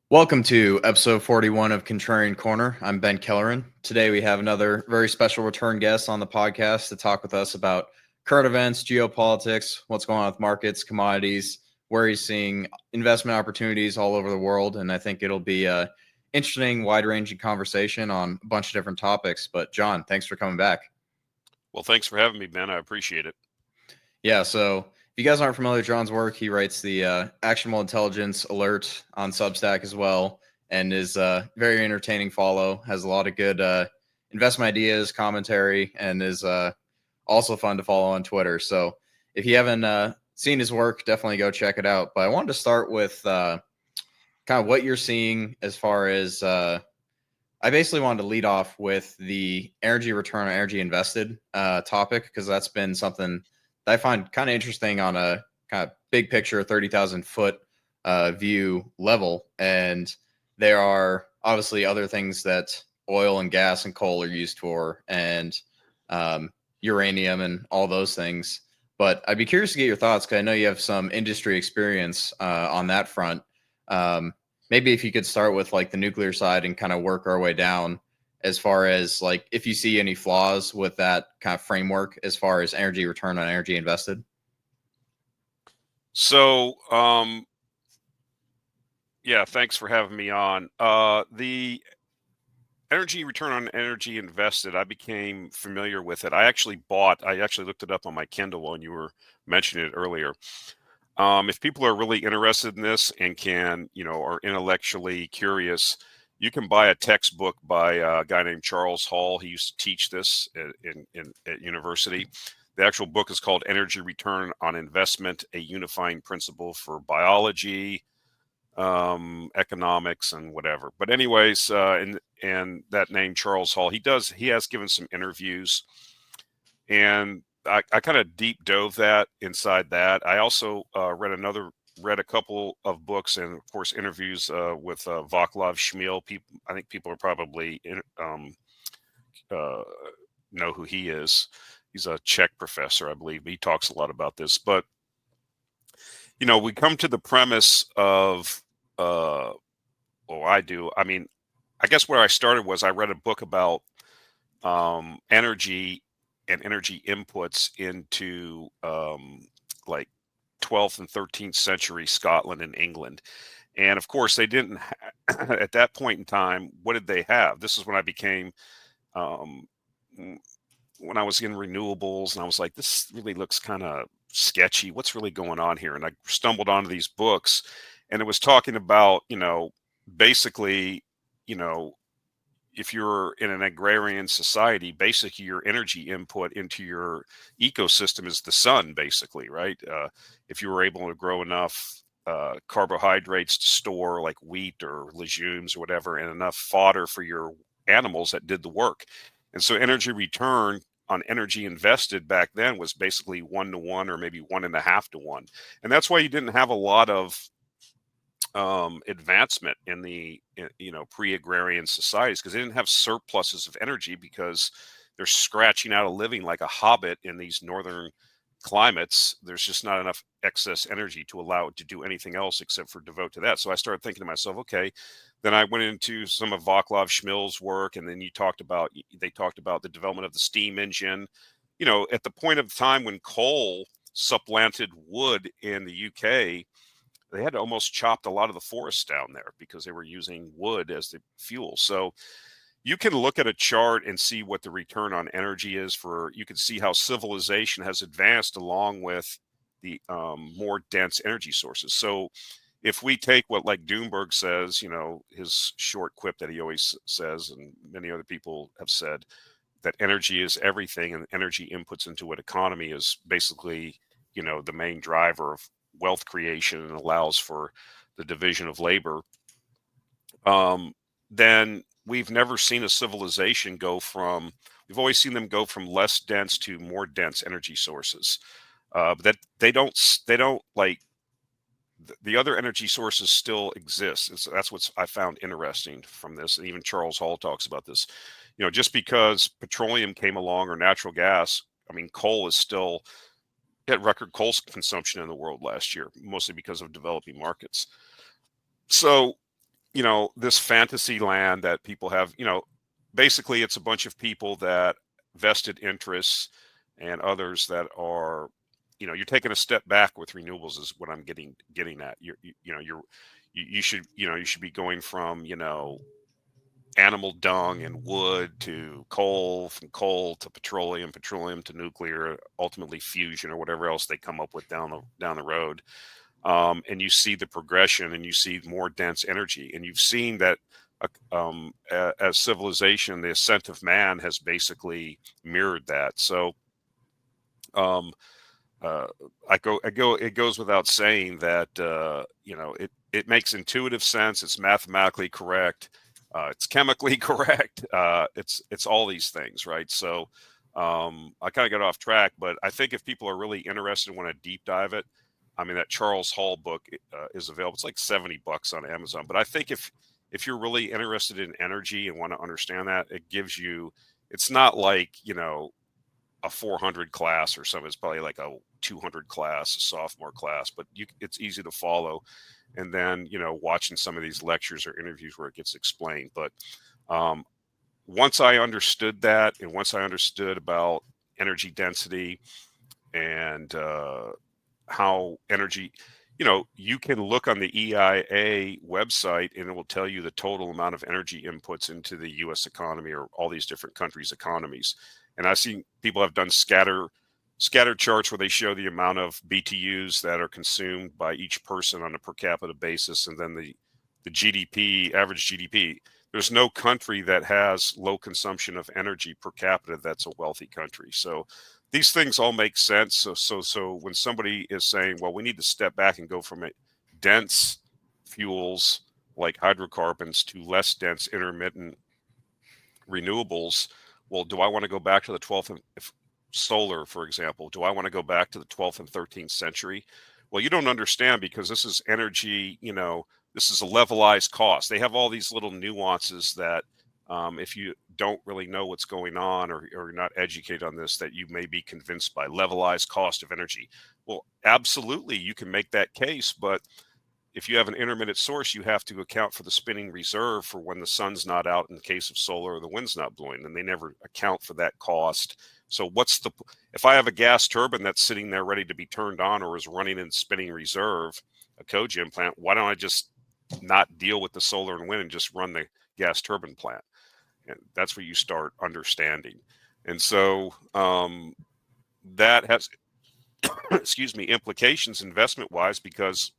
Welcome to episode 41 of Contrarian Korner. I'm Ben Kelleran. Today we have another very special return guest on the podcast to talk with us about current events, geopolitics, what's going on with markets, commodities, where he's seeing investment opportunities all over the world. And I think it'll be a interesting, wide-ranging conversation on a bunch of different topics. But John, thanks for coming back. Well, thanks for having me, Ben. I appreciate it. Yeah, so if you guys aren't familiar with John's work, he writes the Actionable Intelligence Alert on Substack as well, and is very entertaining follow. Has a lot of good investment ideas, commentary, and is also fun to follow on Twitter. So if you haven't seen his work, definitely go check it out. But I wanted to start with kind of what you're seeing as far as I basically wanted to lead off with the energy return on energy invested topic, because that's been something that I find kind of interesting on a kind of big picture, 30,000 foot view level. And there are obviously other things that oil and gas and coal are used for, and uranium and all those things. But I'd be curious to get your thoughts, because I know you have some industry experience on that front. Maybe if you could start with like the nuclear side and kind of work our way down as far as like if you see any flaws with that kind of framework as far as energy return on energy invested. So, yeah, thanks for having me on. The energy return on energy invested, I became familiar with it. I actually looked it up on my Kindle when you were mentioning it earlier. If people are really interested in this and are intellectually curious, you can buy a textbook by a guy named Charles Hall. He used to teach this at university. The actual book is called Energy Return on Investment, a Unifying Principle for Biology, Economics, and whatever. But anyways, and that name Charles Hall, he has given some interviews, and I kind of deep dove that inside that. I also read a couple of books and of course interviews with Vaclav Smil. I think people are probably know who he is. He's a Czech professor, I believe. He talks a lot about this. But we come to the premise of I do. I mean, I guess where I started was I read a book about energy and energy inputs into like 12th and 13th century Scotland and England. And of course, they didn't, at that point in time, what did they have? This is when I became, when I was in renewables, and I was like, this really looks kind of sketchy. What's really going on here? And I stumbled onto these books, and it was talking about, basically, you know, if you're in an agrarian society, basically your energy input into your ecosystem is the sun, basically, right? If you were able to grow enough carbohydrates to store like wheat or legumes or whatever, and enough fodder for your animals that did the work. And so energy return on energy invested back then was basically 1-to-1 or maybe 1.5-to-1. And that's why you didn't have a lot of advancement in the pre-agrarian societies, because they didn't have surpluses of energy, because they're scratching out a living like a hobbit in these northern climates. There's just not enough excess energy to allow it to do anything else except for devote to that. So I started thinking to myself, okay, then I went into some of Vaclav Smil's work, and then they talked about the development of the steam engine. At the point of time when coal supplanted wood in the UK, they had almost chopped a lot of the forests down there because they were using wood as the fuel. So you can look at a chart and see what the return on energy is you can see how civilization has advanced along with the more dense energy sources. So if we take what like Doomberg says, his short quip that he always says, and many other people have said, that energy is everything, and energy inputs into an economy is basically, the main driver of wealth creation and allows for the division of labor, then we've never seen a civilization we've always seen them go from less dense to more dense energy sources. But that they don't like the other energy sources still exist. That's what I found interesting from this. And even Charles Hall talks about this. Just because petroleum came along or natural gas, I mean, coal is still had record coal consumption in the world last year, mostly because of developing markets. So, this fantasy land that people have, basically it's a bunch of people that vested interests and others that are, you're taking a step back with renewables is what I'm getting at. You should be going from, animal dung and wood to coal, from coal to petroleum, petroleum to nuclear, ultimately fusion or whatever else they come up with down the road. And you see the progression, and you see more dense energy, and you've seen that as civilization, the ascent of man has basically mirrored that. So it goes without saying that it makes intuitive sense. It's mathematically correct. It's chemically correct. It's all these things, right? So I kind of got off track, but I think if people are really interested and want to deep dive it, I mean, that Charles Hall book is available. It's like $70 on Amazon. But I think if you're really interested in energy and want to understand that, it gives you. It's not like a 400 class or something. It's probably like a 200 class, a sophomore class, but it's easy to follow. And then, watching some of these lectures or interviews where it gets explained. But once I understood that, and once I understood about energy density and how energy, you can look on the EIA website and it will tell you the total amount of energy inputs into the U.S. economy or all these different countries' economies. And I've seen people have done scatter charts where they show the amount of BTUs that are consumed by each person on a per capita basis, and then the GDP, average GDP. There's no country that has low consumption of energy per capita that's a wealthy country. So these things all make sense. So when somebody is saying, well, we need to step back and go from dense fuels like hydrocarbons to less dense intermittent renewables, well, do I want to go back to the 12th and solar, for example? Do I want to go back to the 12th and 13th century? Well, you don't understand, because this is energy, this is a levelized cost. They have all these little nuances that if you don't really know what's going on, or you're not educated on this, that you may be convinced by levelized cost of energy. Well, absolutely, you can make that case, but if you have an intermittent source, you have to account for the spinning reserve for when the sun's not out in the case of solar, or the wind's not blowing, and they never account for that cost. So if I have a gas turbine that's sitting there ready to be turned on or is running in spinning reserve, a cogen plant, why don't I just not deal with the solar and wind and just run the gas turbine plant? And that's where you start understanding. And so that has, excuse me, implications investment wise, because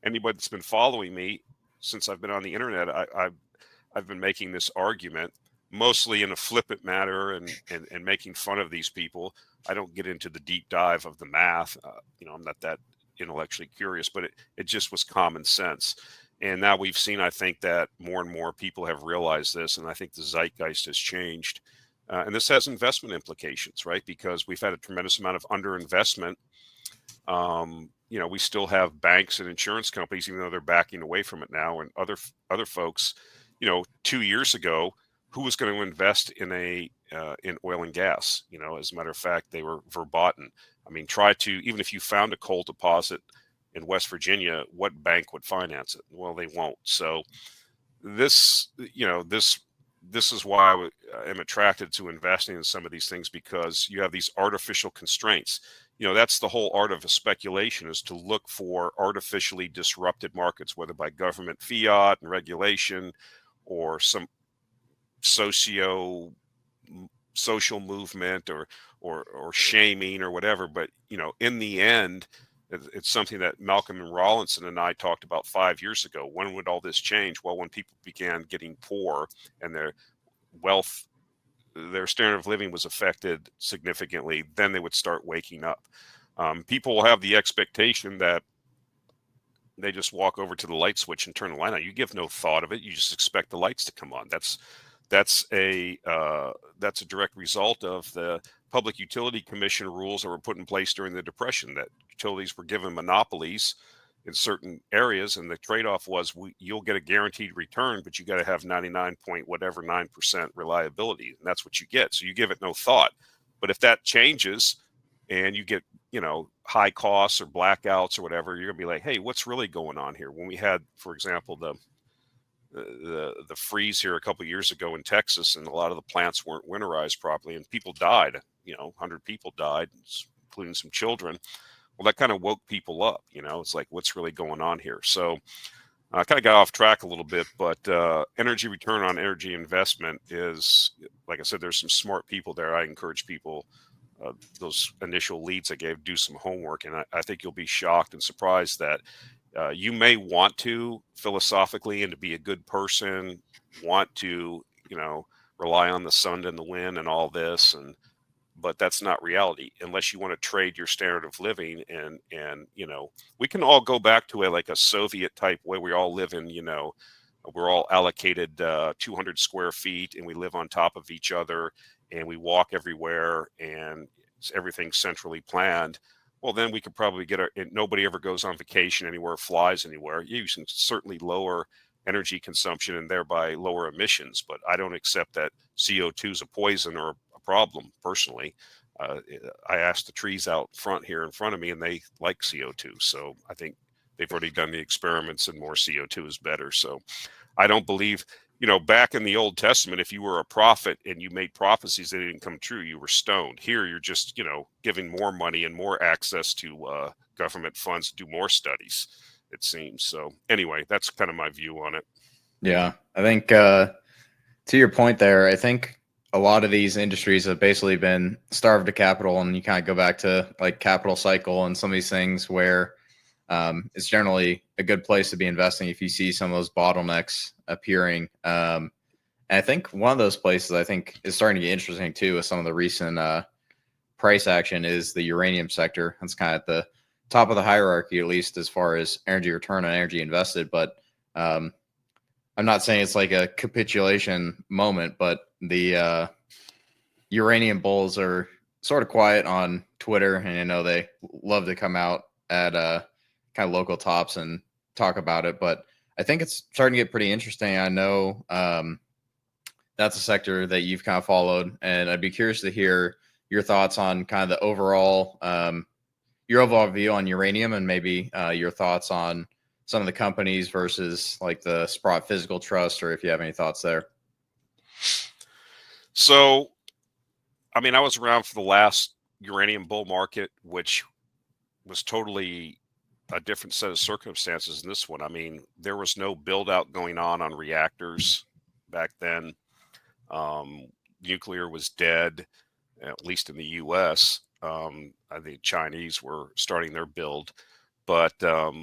anybody that's been following me since I've been on the internet, I've been making this argument mostly in a flippant manner and making fun of these people. I don't get into the deep dive of the math. I'm not that intellectually curious, but it just was common sense. And now we've seen, I think, that more and more people have realized this, and I think the zeitgeist has changed. And this has investment implications, right? Because we've had a tremendous amount of underinvestment. We still have banks and insurance companies, even though they're backing away from it now, and other folks. 2 years ago, who was going to invest in in oil and gas? As a matter of fact, they were verboten. I mean, even if you found a coal deposit in West Virginia, what bank would finance it? Well, they won't. So this is why I am attracted to investing in some of these things, because you have these artificial constraints. That's the whole art of a speculation, is to look for artificially disrupted markets, whether by government fiat and regulation or some social movement or shaming or whatever. But in the end, it's something that Malcolm and Rawlinson and I talked about 5 years ago. When would all this change? Well, when people began getting poor and their wealth, their standard of living was affected significantly, then they would start waking up. People will have the expectation that they just walk over to the light switch and turn the light on. You give no thought of it. You just expect the lights to come on. That's a direct result of the Public Utility Commission rules that were put in place during the Depression, that utilities were given monopolies in certain areas, and the trade-off was you'll get a guaranteed return, but you got to have 99.9% reliability, and that's what you get. So you give it no thought. But if that changes and you get high costs or blackouts or whatever, you're gonna be like, hey, what's really going on here? When we had, for example, the the freeze here a couple of years ago in Texas, and a lot of the plants weren't winterized properly, and people died. 100 people died, including some children. Well, that kind of woke people up. It's like, what's really going on here? So I kind of got off track a little bit, but energy return on energy investment is, like I said, there's some smart people there. I encourage people, those initial leads I gave, do some homework, and I think you'll be shocked and surprised that you may want to philosophically, and to be a good person, want to, rely on the sun and the wind and all this, but that's not reality unless you want to trade your standard of living. And we can all go back to like a Soviet type way. We all live in, we're all allocated 200 square feet, and we live on top of each other, and we walk everywhere, and everything's centrally planned. Well, then we could probably nobody ever goes on vacation anywhere, flies anywhere. You can certainly lower energy consumption and thereby lower emissions, but I don't accept that CO2 is a poison or a problem personally. I asked the trees out front here in front of me, and they like CO2. So I think they've already done the experiments, and more CO2 is better. So I don't believe, back in the Old Testament, if you were a prophet and you made prophecies that didn't come true, you were stoned. Here, you're just, giving more money and more access to government funds to do more studies, it seems. So anyway, that's kind of my view on it. Yeah, I think to your point there, I think a lot of these industries have basically been starved of capital, and you kind of go back to like capital cycle and some of these things where it's generally a good place to be investing if you see some of those bottlenecks appearing. And I think one of those places I think is starting to get interesting too with some of the recent price action is the uranium sector. That's kind of at the top of the hierarchy, at least as far as energy return on energy invested. But I'm not saying it's like a capitulation moment, but the uranium bulls are sort of quiet on Twitter, and I know they love to come out at kind of local tops and talk about it. But I think it's starting to get pretty interesting. I know that's a sector that you've kind of followed, and I'd be curious to hear your thoughts on kind of the overall your overall view on uranium, and maybe your thoughts on some of the companies versus like the Sprott Physical Trust, or if you have any thoughts there. So, I mean, I was around for the last uranium bull market, which was totally a different set of circumstances than this one. I mean, there was no build out going on reactors back then. Nuclear was dead, at least in the U.S. I think Chinese were starting their build, but there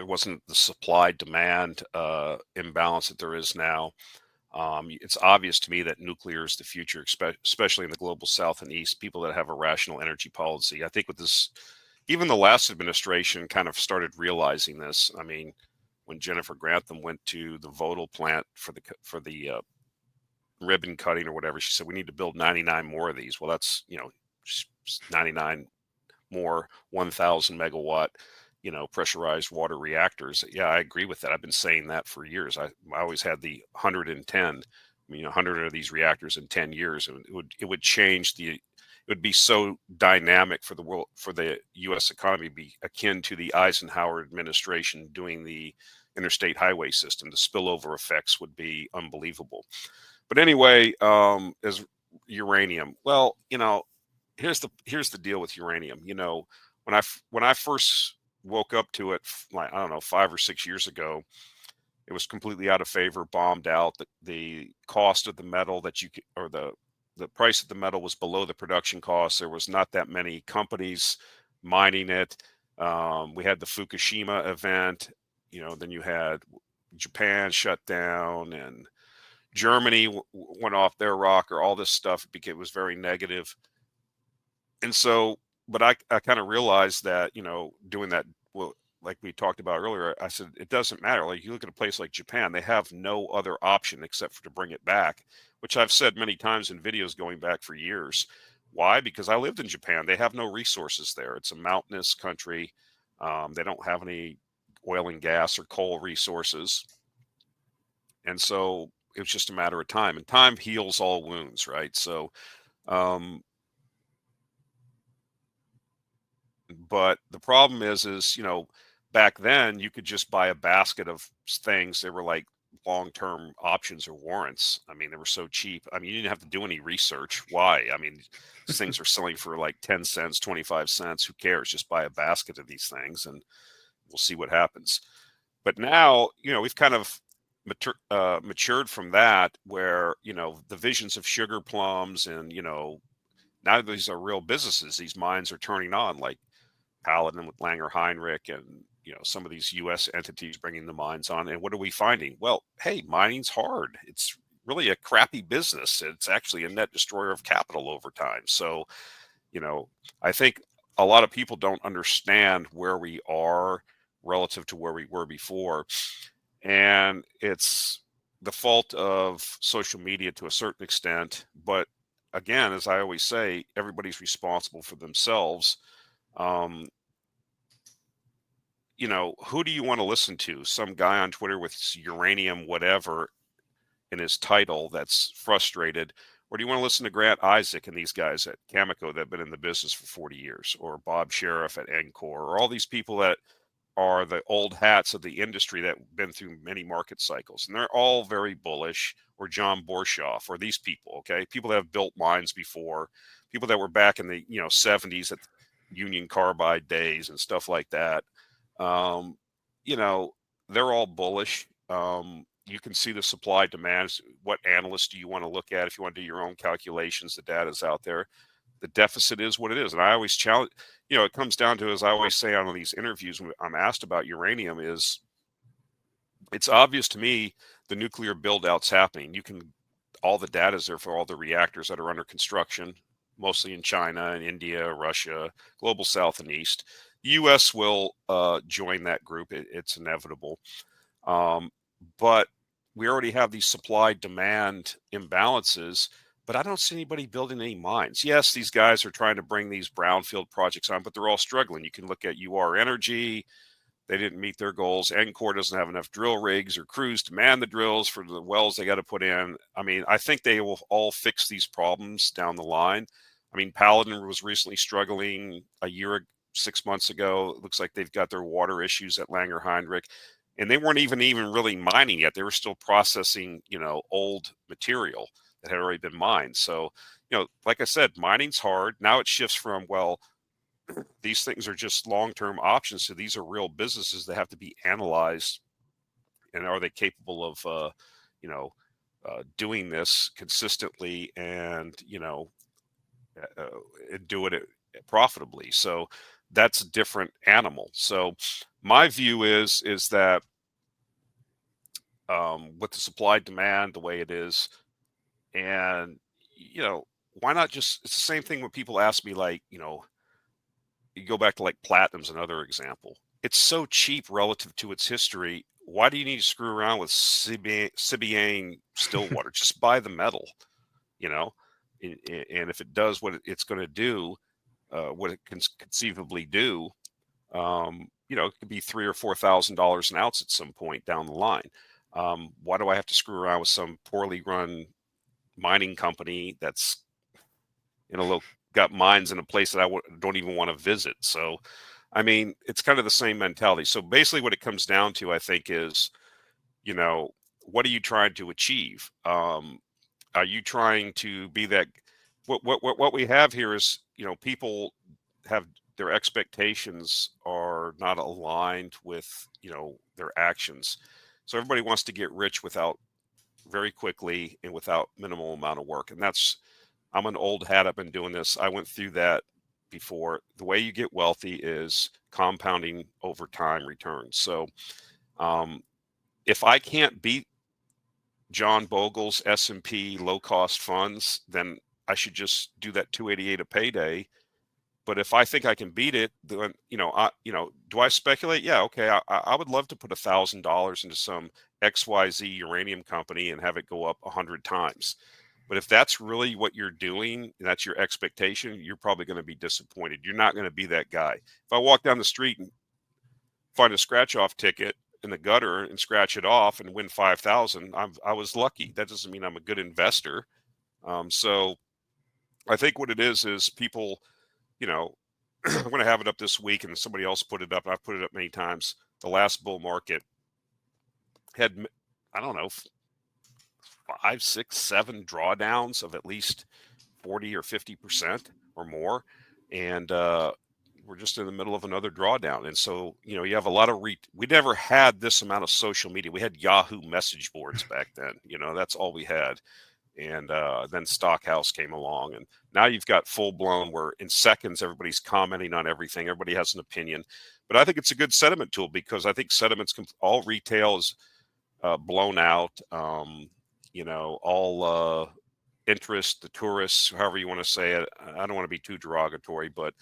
wasn't the supply demand imbalance that there is now. It's obvious to me that nuclear is the future, especially in the global South and East, people that have a rational energy policy. I think with this, even the last administration kind of started realizing this. I mean, when Jennifer Grantham went to the Vodal plant for the ribbon cutting or whatever, she said, we need to build 99 more of these. Well, that's, 99 more 1,000 megawatt, pressurized water reactors. Yeah, I agree with that. I've been saying that for years. I always had the 110, 100 of these reactors in 10 years. And it would change it would be so dynamic for the world, for the U.S. economy, be akin to the Eisenhower administration doing the interstate highway system. The spillover effects would be unbelievable. But anyway, as uranium, well, here's the deal with uranium. When I first woke up to it, like, I don't know, 5 or 6 years ago, it was completely out of favor, bombed out. The cost of the metal or the price of the metal was below the production cost. There was not that many companies mining it. We had the Fukushima event. Then you had Japan shut down, and Germany went off their rocker. All this stuff was very negative. And so, but I kind of realized that, doing that, well, like we talked about earlier, I said, it doesn't matter. Like, you look at a place like Japan, they have no other option except for to bring it back, which I've said many times in videos going back for years. Why? Because I lived in Japan. They have no resources there. It's a mountainous country. They don't have any oil and gas or coal resources. And so it was just a matter of time, and time heals all wounds, right? So, but the problem is, back then you could just buy a basket of things. They were like long-term options or warrants. I mean, they were so cheap. I mean, you didn't have to do any research. Why? I mean, these things are selling for like 10 cents, 25 cents. Who cares? Just buy a basket of these things and we'll see what happens. But now, we've kind of matured from that, where, the visions of sugar plums and, now these are real businesses. These mines are turning on, like Paladin with Langer Heinrich and, some of these U.S. entities bringing the mines on. And what are we finding? Well, hey, mining's hard. It's really a crappy business. It's actually a net destroyer of capital over time. So, I think a lot of people don't understand where we are relative to where we were before. And it's the fault of social media to a certain extent. But again, as I always say, everybody's responsible for themselves. Who do you want to listen to? Some guy on Twitter with uranium, whatever, in his title that's frustrated? Or do you want to listen to Grant Isaac and these guys at Cameco that have been in the business for 40 years, or Bob Sheriff at Encore, or all these people that are the old hats of the industry that have been through many market cycles, and they're all very bullish? Or John Borshoff, or these people, okay? People that have built mines before, people that were back in the 70s at Union Carbide days and stuff like that. They're all bullish. You can see the supply demands. What analyst do you want to look at? If you want to do your own calculations, the data's out there. The deficit is what it is. And I always challenge, it comes down to, as I always say on these interviews when I'm asked about uranium, is it's obvious to me the nuclear build out's happening. All the data is there for all the reactors that are under construction, mostly in China and India, Russia, global South and East. The U.S. will join that group. It's inevitable. But we already have these supply-demand imbalances, but I don't see anybody building any mines. Yes, these guys are trying to bring these brownfield projects on, but they're all struggling. You can look at UR Energy. They didn't meet their goals. Encore doesn't have enough drill rigs or crews to man the drills for the wells they got to put in. I mean, I think they will all fix these problems down the line. I mean, Paladin was recently struggling 6 months ago. It looks like they've got their water issues at Langer Heinrich. And they weren't even really mining yet. They were still processing, old material that had already been mined. So, like I said, mining's hard. Now it shifts from, well, these things are just long-term options. So these are real businesses that have to be analyzed. And are they capable of, doing this consistently and, do it profitably? So that's a different animal. So my view is that with the supply demand the way it is, and why not just, it's the same thing when people ask me, like, you go back to like platinum's another example. It's so cheap relative to its history. Why do you need to screw around with Sibiane Stillwater? Just buy the metal, and if it does what it's going to do, what it can conceivably do, it could be $3,000 or $4,000 an ounce at some point down the line. Why do I have to screw around with some poorly run mining company that's got mines in a place that I don't even want to visit? So, I mean, it's kind of the same mentality. So basically what it comes down to, I think, is, what are you trying to achieve? Are you trying to be that? What we have here is, people have their expectations are not aligned with, their actions. So everybody wants to get rich very quickly and without minimal amount of work. And I'm an old hat. I've been doing this. I went through that before. The way you get wealthy is compounding over time returns. So if I can't beat John Bogle's S&P low-cost funds, then I should just do that 288 a payday. But if I think I can beat it, then, do I speculate? Yeah, okay. I would love to put $1,000 into some XYZ uranium company and have it go up 100 times. But if that's really what you're doing, and that's your expectation, you're probably going to be disappointed. You're not going to be that guy. If I walk down the street and find a scratch-off ticket in the gutter and scratch it off and win 5,000, I was lucky. That doesn't mean I'm a good investor. So I think what it is people, I'm going to have it up this week, and somebody else put it up. I've put it up many times. the last bull market had, I don't know, 5, 6, 7 drawdowns of at least 40 or 50% or more. And we're just in the middle of another drawdown. And so, you know, you have a lot of we never had this amount of social media. We had Yahoo message boards back then, you know, that's all we had. And then Stockhouse came along, and now you've got full blown where in seconds everybody's commenting on everything. Everybody has an opinion. But I think it's a good sentiment tool, because I think sentiments all retail is blown out. You know, all interest, the tourists, however you want to say it. I don't want to be too derogatory, but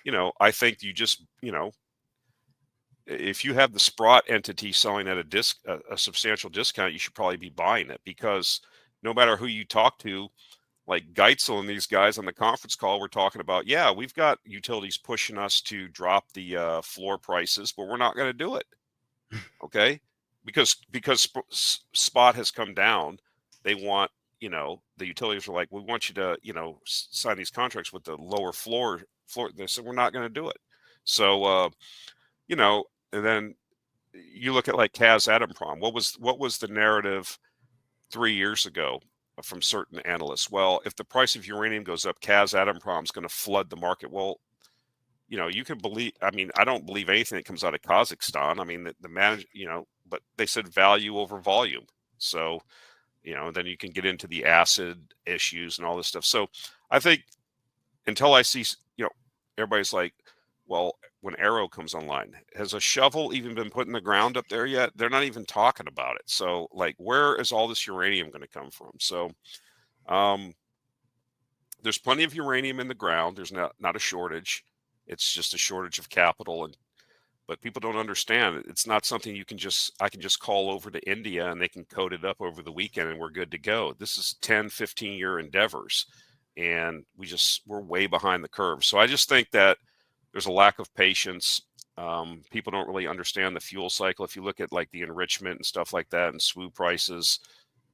you know, I think you just, you know, if you have the Sprott entity selling at a substantial discount, you should probably be buying it, because no matter who you talk to, like Geitzel and these guys on the conference call were talking about, yeah, we've got utilities pushing us to drop the floor prices, but we're not going to do it. Okay, because spot has come down. They want, you know, the utilities are like, we want you to, you know, sign these contracts with the lower floor. They said we're not going to do it. So you know, and then you look at like Kazatomprom. What was the narrative 3 years ago from certain analysts? Well, if the price of uranium goes up, Kazatomprom is going to flood the market. Well, you know, you can believe, I mean, I don't believe anything that comes out of Kazakhstan. I mean, the manage, you know, but they said value over volume. So, you know, then you can get into the acid issues and all this stuff. So I think until I see, you know, everybody's like, well, when Arrow comes online, has a shovel even been put in the ground up there yet? They're not even talking about it. So like, where is all this uranium going to come from? So, there's plenty of uranium in the ground. There's not a shortage. It's just a shortage of capital. And but people don't understand. It's not something I can just call over to India and they can code it up over the weekend and we're good to go. This is 10, 15-year endeavors. And we're way behind the curve. So I just think that there's a lack of patience. People don't really understand the fuel cycle. If you look at like the enrichment and stuff like that and SWU prices,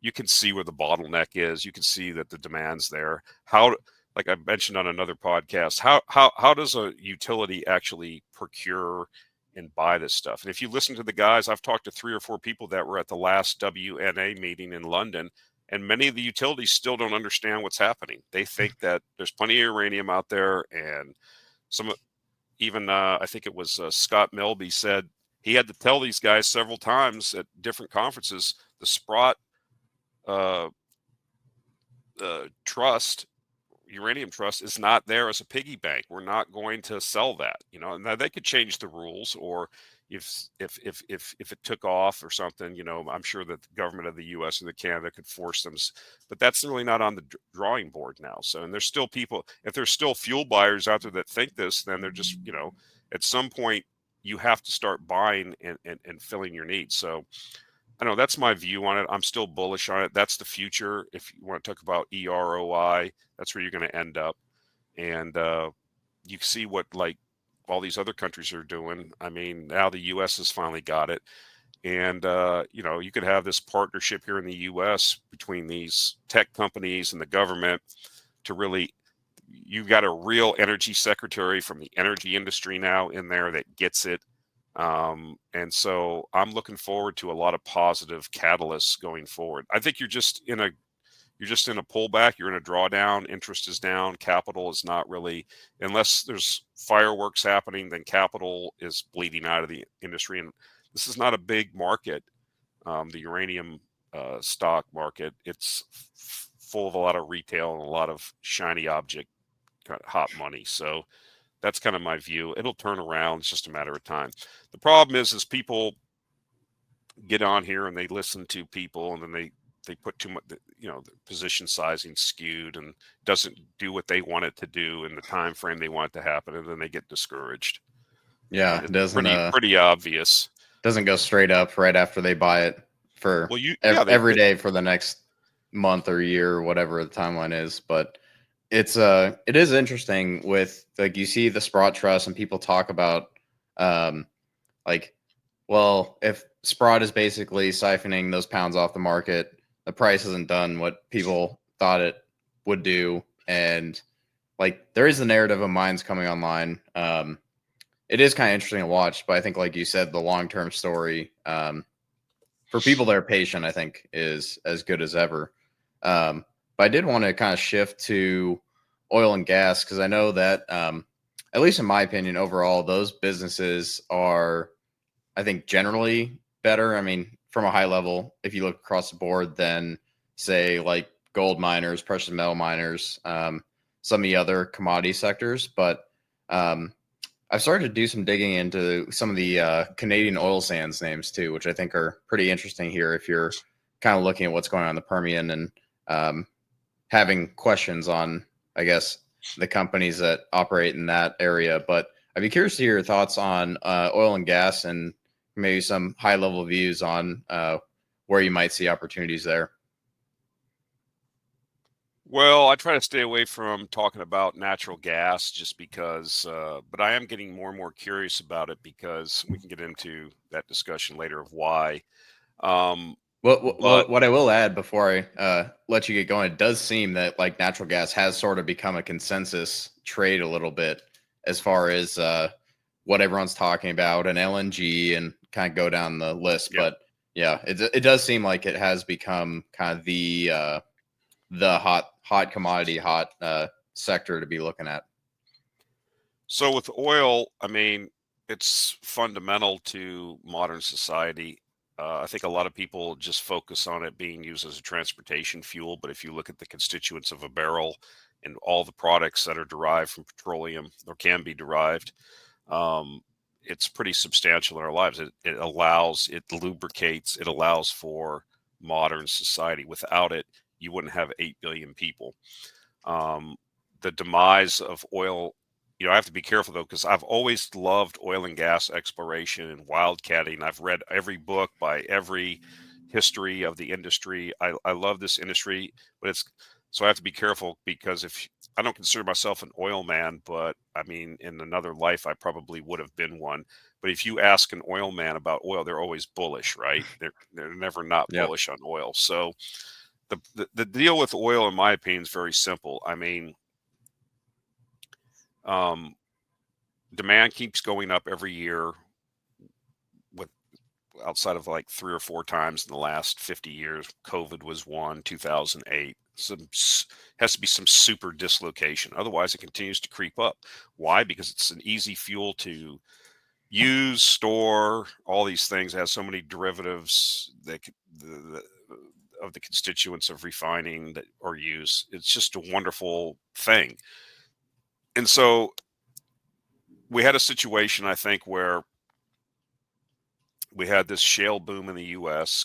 you can see where the bottleneck is. You can see that the demand's there. How, like I mentioned on another podcast, how does a utility actually procure and buy this stuff? And if you listen to the guys, I've talked to 3 or 4 people that were at the last WNA meeting in London, and many of the utilities still don't understand what's happening. They think that there's plenty of uranium out there, and even I think it was Scott Melby said he had to tell these guys several times at different conferences, the Sprott trust, uranium trust, is not there as a piggy bank. We're not going to sell that, you know. Now they could change the rules, or if it took off or something, you know, I'm sure that the government of the U.S. and the Canada could force them, but that's really not on the drawing board now. So, and there's still people, if there's still fuel buyers out there that think this, then they're just, you know, at some point you have to start buying and filling your needs. So I know that's my view on it. I'm still bullish on it. That's the future. If you want to talk about EROI, that's where you're going to end up. And you see what like all these other countries are doing. I mean, now the U.S. has finally got it. And, you know, you could have this partnership here in the U.S. between these tech companies and the government to really, you've got a real energy secretary from the energy industry now in there that gets it. And so I'm looking forward to a lot of positive catalysts going forward. I think you're just in a pullback, you're in a drawdown, interest is down, capital is not really, unless there's fireworks happening, then capital is bleeding out of the industry. And this is not a big market. The uranium stock market, it's full of a lot of retail and a lot of shiny object kind of hot money. So that's kind of my view. It'll turn around. It's just a matter of time. The problem is people get on here and they listen to people, and then they put too much, you know, the position sizing skewed and doesn't do what they want it to do in the time frame they want it to happen, and then they get discouraged. Yeah, And it it's doesn't pretty obvious. doesn't go straight up right after they buy it for Well, every day for the next month or year or whatever the timeline is. But it is interesting with, like, you see the Sprott Trust and people talk about like, well, if Sprott is basically siphoning those pounds off the market, the price hasn't done what people thought it would do. And like, there is the narrative of mines coming online. it is kind of interesting to watch. But I think, like you said, the long-term story for people that are patient, I think, is as good as ever. But I did want to kind of shift to oil and gas because I know that, at least in my opinion, overall, those businesses are, I think, generally better. I mean, from a high level, if you look across the board, than say like gold miners, precious metal miners, some of the other commodity sectors. But I've started to do some digging into some of the Canadian oil sands names too, which I think are pretty interesting here if you're kind of looking at what's going on in the Permian and um, having questions on, I guess, the companies that operate in that area. But I'd be curious to hear your thoughts on oil and gas and maybe some high level views on where you might see opportunities there. Well, I try to stay away from talking about natural gas just because, but I am getting more and more curious about it because we can get into that discussion later of why. Um, but What I will add before I let you get going, it does seem that like natural gas has sort of become a consensus trade a little bit as far as what everyone's talking about and LNG and kind of go down the list. yeah, But yeah, it does seem like it has become kind of the hot commodity, hot sector to be looking at. so with oil, I mean, it's fundamental to modern society. I think a lot of people just focus on it being used as a transportation fuel, but if you look at the constituents of a barrel and all the products that are derived from petroleum or can be derived, um, it's pretty substantial in our lives. It allows, it lubricates, it allows for modern society. Without it, you wouldn't have 8 billion people. Um, the demise of oil, I have to be careful though, because I've always loved oil and gas exploration and wildcatting. I've read every book by every history of the industry. I love this industry, but so I have to be careful because if I don't consider myself an oil man, but I mean, in another life, I probably would have been one. But if you ask an oil man about oil, they're always bullish, right? They're never not Yep. bullish on oil. So the deal with oil, in my opinion, is very simple. I mean, um, demand keeps going up every year with outside of like 3 or 4 times in the last 50 years. COVID was one, 2008. Has to be some super dislocation. Otherwise, it continues to creep up. Why? Because it's an easy fuel to use, store, all these things. It has so many derivatives that of the constituents of refining that are used. It's just a wonderful thing. And so we had a situation, I think, where we had this shale boom in the U.S.,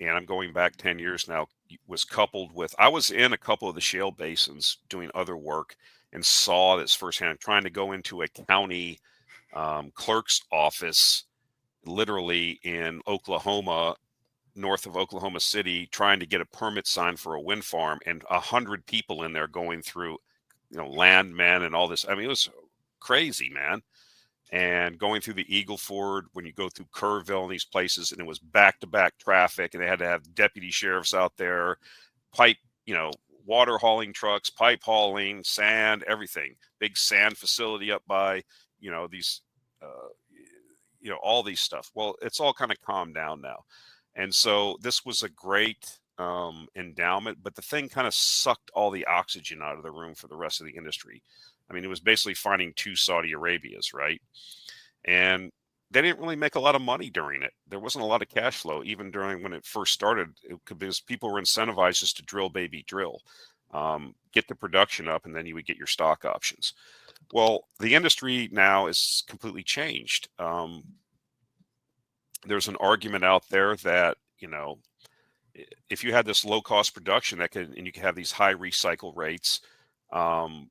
and I'm going back 10 years now, was coupled with, I was in a couple of the shale basins doing other work and saw this firsthand, trying to go into a county clerk's office, literally in Oklahoma, north of Oklahoma City, trying to get a permit signed for a wind farm, and 100 people in there going through, landmen and all this. I mean, it was crazy, man. And going through the Eagle Ford, when you go through Kerrville and these places, and it was back-to-back traffic, and they had to have deputy sheriffs out there, pipe, water hauling trucks, pipe hauling, sand, everything. Big sand facility up by, these, all these stuff. Well, it's all kind of calmed down now. And so this was a great endowment, but the thing kind of sucked all the oxygen out of the room for the rest of the industry. I mean, it was basically finding two Saudi Arabias, right? And they didn't really make a lot of money during it. There wasn't a lot of cash flow, even during when it first started, because people were incentivized just to drill, baby, drill, get the production up, and then you would get your stock options. Well, the industry now is completely changed. There's an argument out there that, if you had this low cost production and you could have these high recycle rates, and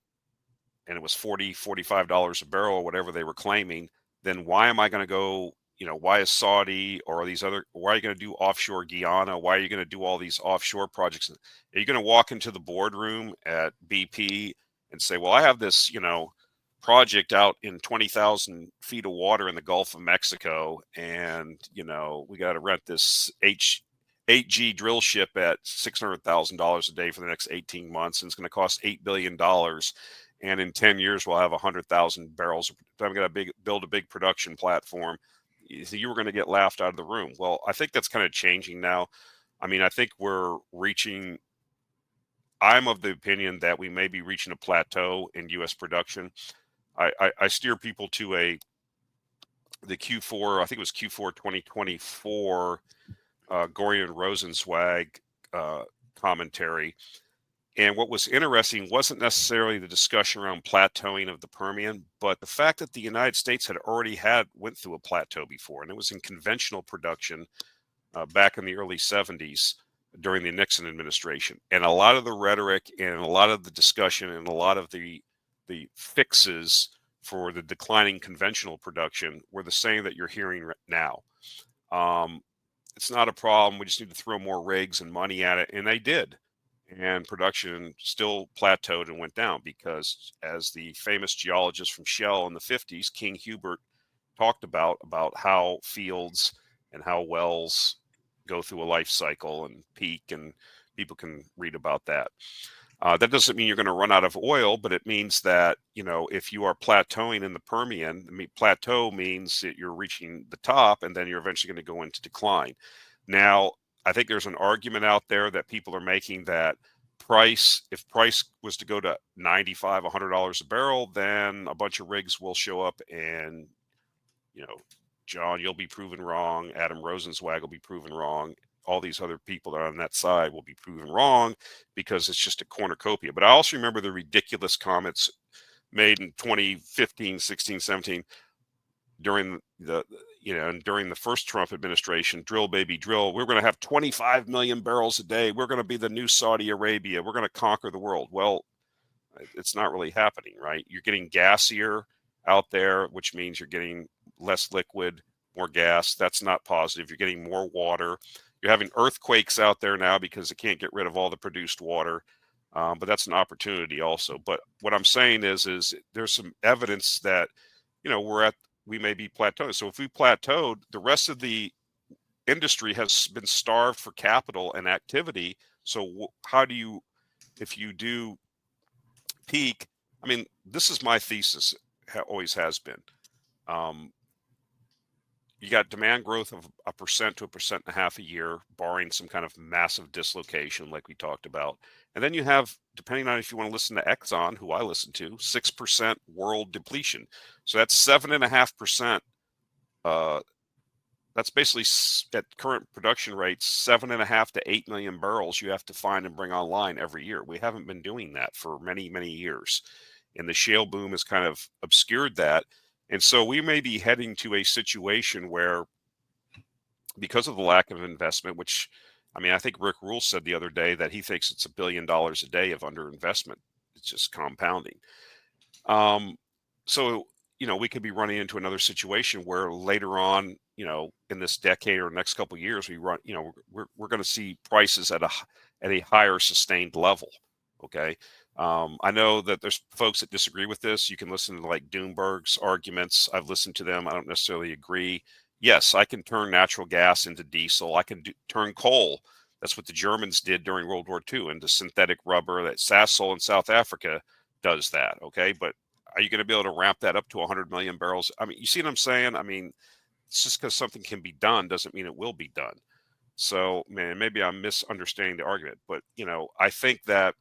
it was $45 a barrel or whatever they were claiming, then why am I going to go, why is Saudi or why are you going to do offshore Guyana? Why are you going to do all these offshore projects? Are you going to walk into the boardroom at BP and say, well, I have this, project out in 20,000 feet of water in the Gulf of Mexico, and, we got to rent this 8G drill ship at $600,000 a day for the next 18 months, and it's going to cost $8 billion. and in 10 years we'll have 100,000 barrels. I'm going to build a big production platform. You were going to get laughed out of the room. Well, I think that's kind of changing now. I mean, I think we're reaching. I'm of the opinion that we may be reaching a plateau in U.S. production. I steer people to the Q4, I think it was Q4 2024, Gorian Rosenzweig commentary. And what was interesting wasn't necessarily the discussion around plateauing of the Permian, but the fact that the United States had already went through a plateau before, and it was in conventional production back in the early 70s during the Nixon administration. And a lot of the rhetoric and a lot of the discussion and a lot of the fixes for the declining conventional production were the same that you're hearing now. It's not a problem. We just need to throw more rigs and money at it. And they did. And production still plateaued and went down because, as the famous geologist from Shell in the 50s, King Hubert, talked about how fields and how wells go through a life cycle and peak, and people can read about that. That doesn't mean you're going to run out of oil, but it means that, if you are plateauing in the Permian, plateau means that you're reaching the top and then you're eventually going to go into decline. Now, I think there's an argument out there that people are making that if price was to go to $95, $100 a barrel, then a bunch of rigs will show up and, John, you'll be proven wrong. Adam Rosenzweig will be proven wrong. All these other people that are on that side will be proven wrong because it's just a cornucopia. But I also remember the ridiculous comments made in 2015, 16, 17 during during the first Trump administration. Drill, baby, drill. We're going to have 25 million barrels a day. We're going to be the new Saudi Arabia. We're going to conquer the world. Well, it's not really happening, right? You're getting gassier out there, which means you're getting less liquid, more gas. That's not positive. You're getting more water. You're having earthquakes out there now because they can't get rid of all the produced water. But that's an opportunity also. But what I'm saying is there's some evidence that, we may be plateaued. So if we plateaued, the rest of the industry has been starved for capital and activity. So if you do peak, this is my thesis, always has been. You got demand growth of 1% to 1.5% a year, barring some kind of massive dislocation like we talked about. And then you have, depending on if you want to listen to Exxon, who I listen to, 6% world depletion. So that's 7.5%. That's basically, at current production rates, 7.5 to 8 million barrels you have to find and bring online every year. We haven't been doing that for many, many years. And the shale boom has kind of obscured that. And so we may be heading to a situation where, because of the lack of investment, which, I think Rick Rule said the other day that he thinks it's $1 billion a day of underinvestment. It's just compounding. So, we could be running into another situation where later on, in this decade or next couple of years, we're going to see prices at a higher sustained level. Okay. I know that there's folks that disagree with this. You can listen to like Doomberg's arguments. I've listened to them. I don't necessarily agree. Yes, I can turn natural gas into diesel. I can turn coal. That's what the Germans did during World War II, into synthetic rubber. That Sasol in South Africa does that. Okay. But are you going to be able to ramp that up to 100 million barrels? You see what I'm saying? It's just because something can be done doesn't mean it will be done. So, maybe I'm misunderstanding the argument, but, I think that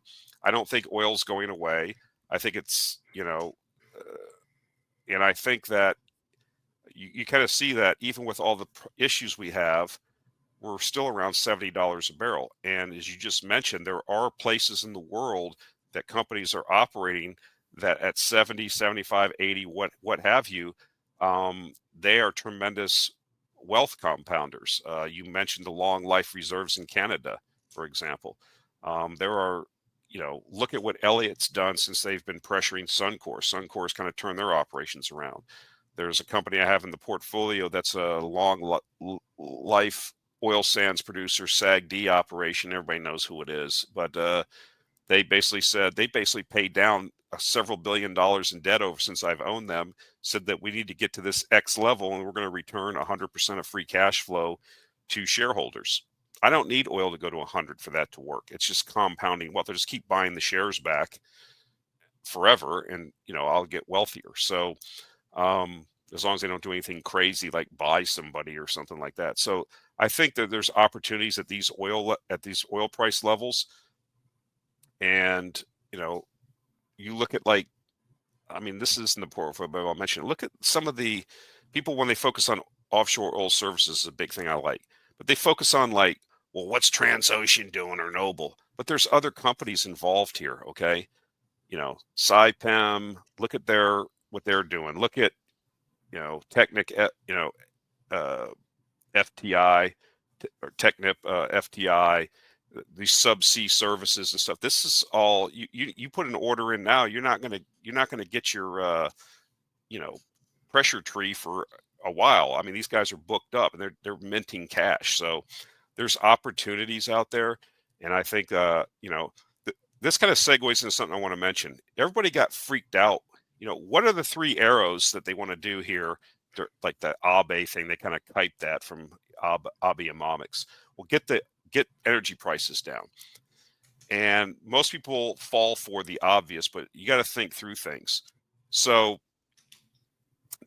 I don't think oil's going away. I think it's, and I think that you kind of see that even with all the issues we have, we're still around $70 a barrel. And as you just mentioned, there are places in the world that companies are operating that at 70, 75, 80, what have you, they are tremendous wealth compounders. You mentioned the long life reserves in Canada, for example. There are, look at what Elliott's done since they've been pressuring Suncor. Suncor's kind of turned their operations around. There's a company I have in the portfolio that's a long life oil sands producer, SAGD operation. Everybody knows who it is, but they basically paid down several $billion in debt over since I've owned them, said that we need to get to this X level and we're going to return 100% of free cash flow to shareholders. I don't need oil to go to 100 for that to work. It's just compounding wealth. They just keep buying the shares back. forever, and I'll get wealthier. So as long as they don't do anything crazy like buy somebody or something like that. So I think that there's opportunities at these oil price levels, and you look at, like, I mean, this isn't the portfolio, but I'll mention it. Look at some of the people when they focus on offshore oil services is a big thing I like, but they focus on, like, well, what's Transocean doing or Noble? But there's other companies involved here, okay? Saipem, look at what they're doing. Look at, Technic, uh, FTI, or Technip, FTI, these subsea services and stuff. This is all you put an order in now. You're not gonna get your pressure tree for a while. I mean, these guys are booked up and they're minting cash. So there's opportunities out there, and I think this kind of segues into something I want to mention. Everybody got freaked out. What are the three arrows that they want to do here? Like the Abe thing, they kind of typed that from Abeomics. Well, get energy prices down. And most people fall for the obvious, but you got to think through things. So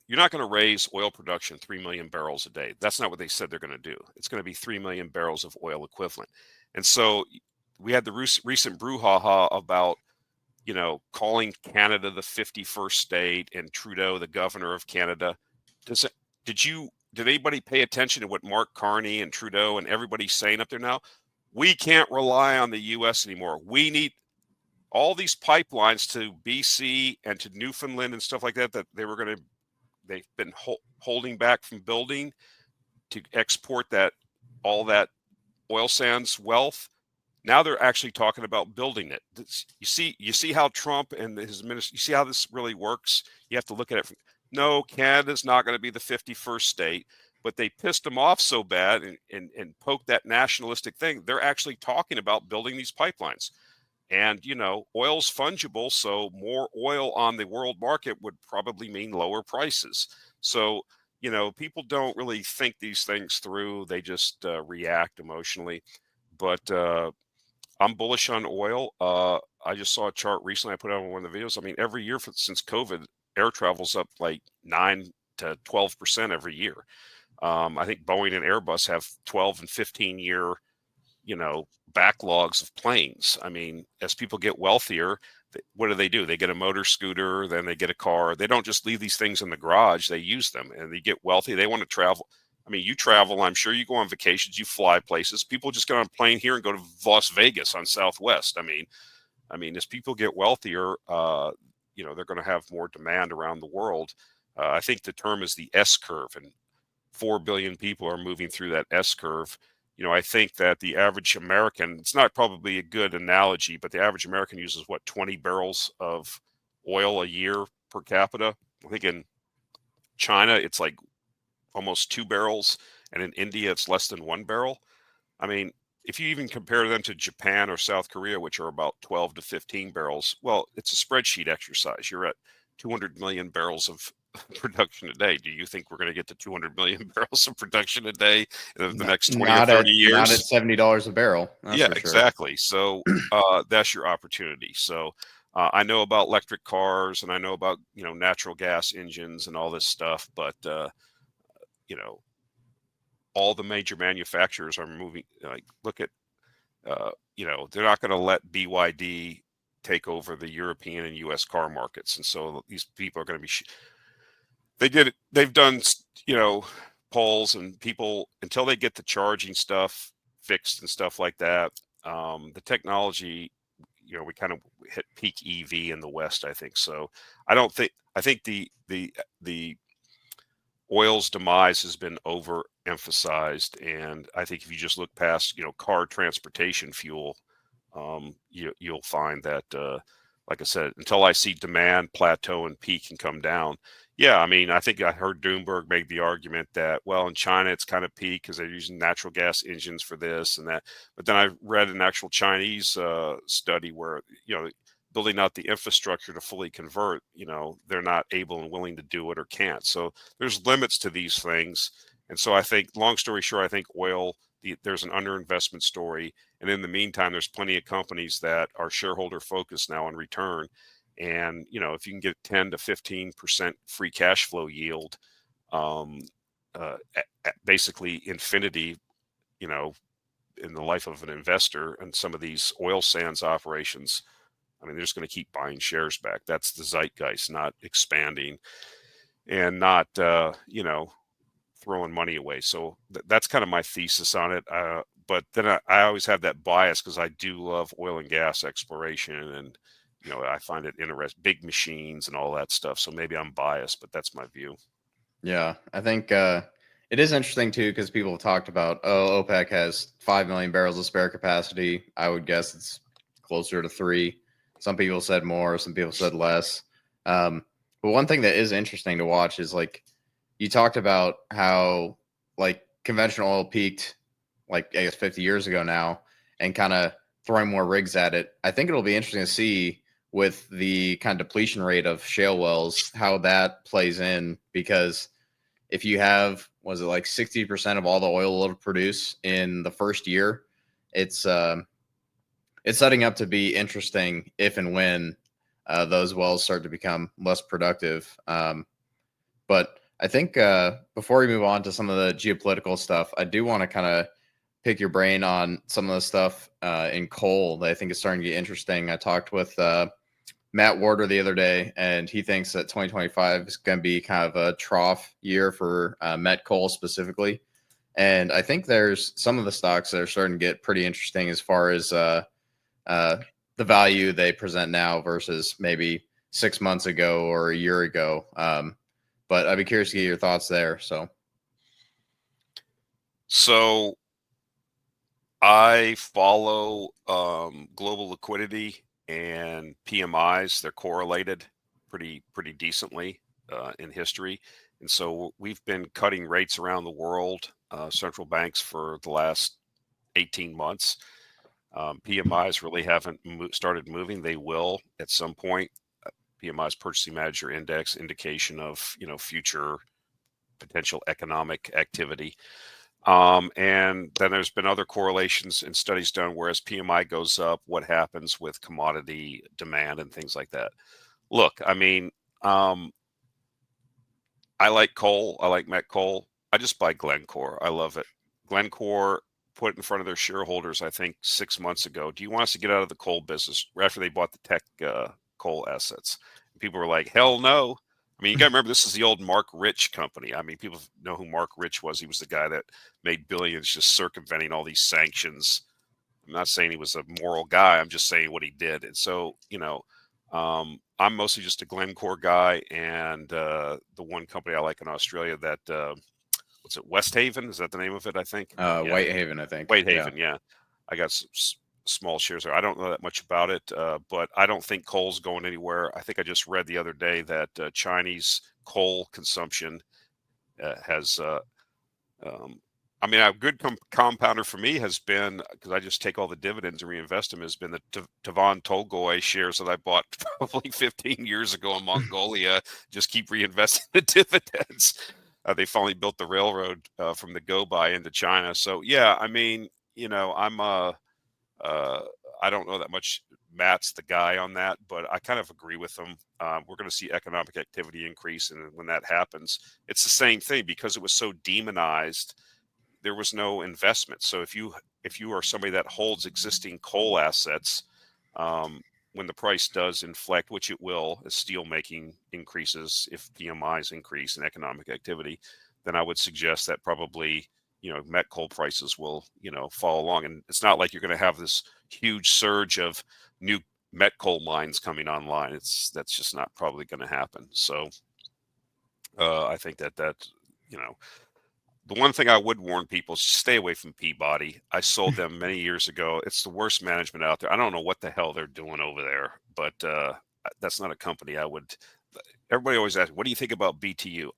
you're not going to raise oil production 3 million barrels a day. That's not what they said they're going to do. It's going to be 3 million barrels of oil equivalent. And so we had the recent brouhaha about, calling Canada the 51st state and Trudeau the governor of Canada. Did anybody pay attention to what Mark Carney and Trudeau and everybody's saying up there now? We can't rely on the U.S. anymore. We need all these pipelines to BC and to Newfoundland and stuff like that they've been holding back from building to export all that oil sands wealth. Now they're actually talking about building it. You see how Trump and his ministry, you see how this really works? You have to look at it. No, Canada's not going to be the 51st state, but they pissed them off so bad and poked that nationalistic thing. They're actually talking about building these pipelines. And, oil's fungible, so more oil on the world market would probably mean lower prices. So, people don't really think these things through. They just react emotionally. But I'm bullish on oil. I just saw a chart recently I put out on one of the videos. I mean, every year since COVID, air travel's up like 9 to 12% every year. I think Boeing and Airbus have 12 and 15 year, backlogs of planes. I mean, as people get wealthier, what do? They get a motor scooter, then they get a car. They don't just leave these things in the garage. They use them, and they get wealthy. They want to travel. I mean, you travel, I'm sure you go on vacations, you fly places. People just get on a plane here and go to Las Vegas on Southwest. I mean, as people get wealthier, they're going to have more demand around the world. I think the term is the S curve, and 4 billion people are moving through that S curve. I think that the average American, it's not probably a good analogy, but the average American uses 20 barrels of oil a year per capita. I think in China, it's like almost 2 barrels, and in India, it's less than 1 barrel. I mean, if you even compare them to Japan or South Korea, which are about 12 to 15 barrels, well, it's a spreadsheet exercise. You're at 200 million barrels of production a day. Do you think we're going to get to 200 million barrels of production a day in the next 20 or 30 years? Not at $70 a barrel. Yeah, exactly. So that's your opportunity. So I know about electric cars, and I know about, natural gas engines and all this stuff, but all the major manufacturers are moving. Like, look at, they're not going to let BYD take over the European and U.S. car markets, and so these people are going to be. They've done, polls, and people, until they get the charging stuff fixed and stuff like that. The technology, we kind of hit peak EV in the West, I think. So I think the oil's demise has been overemphasized, and I think if you just look past, car transportation fuel, you'll find that, like I said, until I see demand plateau and peak and come down. Yeah, I mean, I think I heard Doomberg make the argument that, well, in China it's kind of peak because they're using natural gas engines for this and that. But then I read an actual Chinese study where, building out the infrastructure to fully convert, they're not able and willing to do it or can't. So there's limits to these things. And so I think, long story short, I think oil, there's an underinvestment story. And in the meantime, there's plenty of companies that are shareholder focused now on return. And, if you can get 10 to 15% free cash flow yield, basically infinity, in the life of an investor and some of these oil sands operations, I mean, they're just going to keep buying shares back. That's the zeitgeist, not expanding and not, throwing money away. So that's kind of my thesis on it. But then I always have that bias because I do love oil and gas exploration, and I find it interesting, big machines and all that stuff. So maybe I'm biased, but that's my view. Yeah, I think it is interesting too because people have talked about, OPEC has 5 million barrels of spare capacity. I would guess it's closer to 3. Some people said more, some people said less. But one thing that is interesting to watch is, like, you talked about how, like, conventional oil peaked, like, I guess 50 years ago now, and kind of throwing more rigs at it. I think it'll be interesting to see with the kind of depletion rate of shale wells how that plays in, because if you have, was it like 60% of all the oil it'll produce in the first year, it's setting up to be interesting if and when those wells start to become less productive. But I think before we move on to some of the geopolitical stuff, I do want to kind of pick your brain on some of the stuff in coal that I think is starting to get interesting. I talked with Matt Warder the other day, and he thinks that 2025 is going to be kind of a trough year for met coal specifically. And I think there's some of the stocks that are starting to get pretty interesting as far as the value they present now versus maybe 6 months ago or a year ago. But I'd be curious to get your thoughts there. So I follow global liquidity and PMIs. They're correlated pretty decently in history, and so we've been cutting rates around the world, central banks, for the last 18 months. PMIs really haven't started moving. They will at some point. PMIs, Purchasing Manager Index, indication of future potential economic activity. And then there's been other correlations and studies done where as PMI goes up, what happens with commodity demand and things like that. Look, I mean, I like coal. I like met coal. I just buy Glencore. I love it. Glencore put in front of their shareholders, I think 6 months ago, do you want us to get out of the coal business after they bought the Teck coal assets? And people were like, hell no. I mean, you got to remember, this is the old Mark Rich company. I mean, people know who Mark Rich was. He was the guy that made billions just circumventing all these sanctions. I'm not saying he was a moral guy. I'm just saying what he did. And so, I'm mostly just a Glencore guy. And the one company I like in Australia, that what's it, Westhaven? Is that the name of it? I think. Yeah, Whitehaven, I think. Whitehaven. Yeah, I got some small shares there. I don't know that much about it, but I don't think coal's going anywhere. I think I just read the other day that Chinese coal consumption has. I mean, a good compounder for me has been, because I just take all the dividends and reinvest them, has been the Tavan Tolgoi shares that I bought probably 15 years ago in Mongolia. Just keep reinvesting the dividends. They finally built the railroad from the Gobi into China. So yeah, I mean, I'm I don't know that much. Matt's the guy on that, but I kind of agree with him. We're going to see economic activity increase, and when that happens, it's the same thing because it was so demonized. There was no investment. So if you are somebody that holds existing coal assets, when the price does inflect, which it will, as steel making increases, if PMIs increase and economic activity, then I would suggest that probably met coal prices will follow along. And it's not like you're going to have this huge surge of new met coal mines coming online. That's just not probably going to happen. So I think that the one thing I would warn people is stay away from Peabody. I sold them many years ago. It's the worst management out there. I don't know what the hell they're doing over there, but that's not a company I would. Everybody always asks, what do you think about BTU?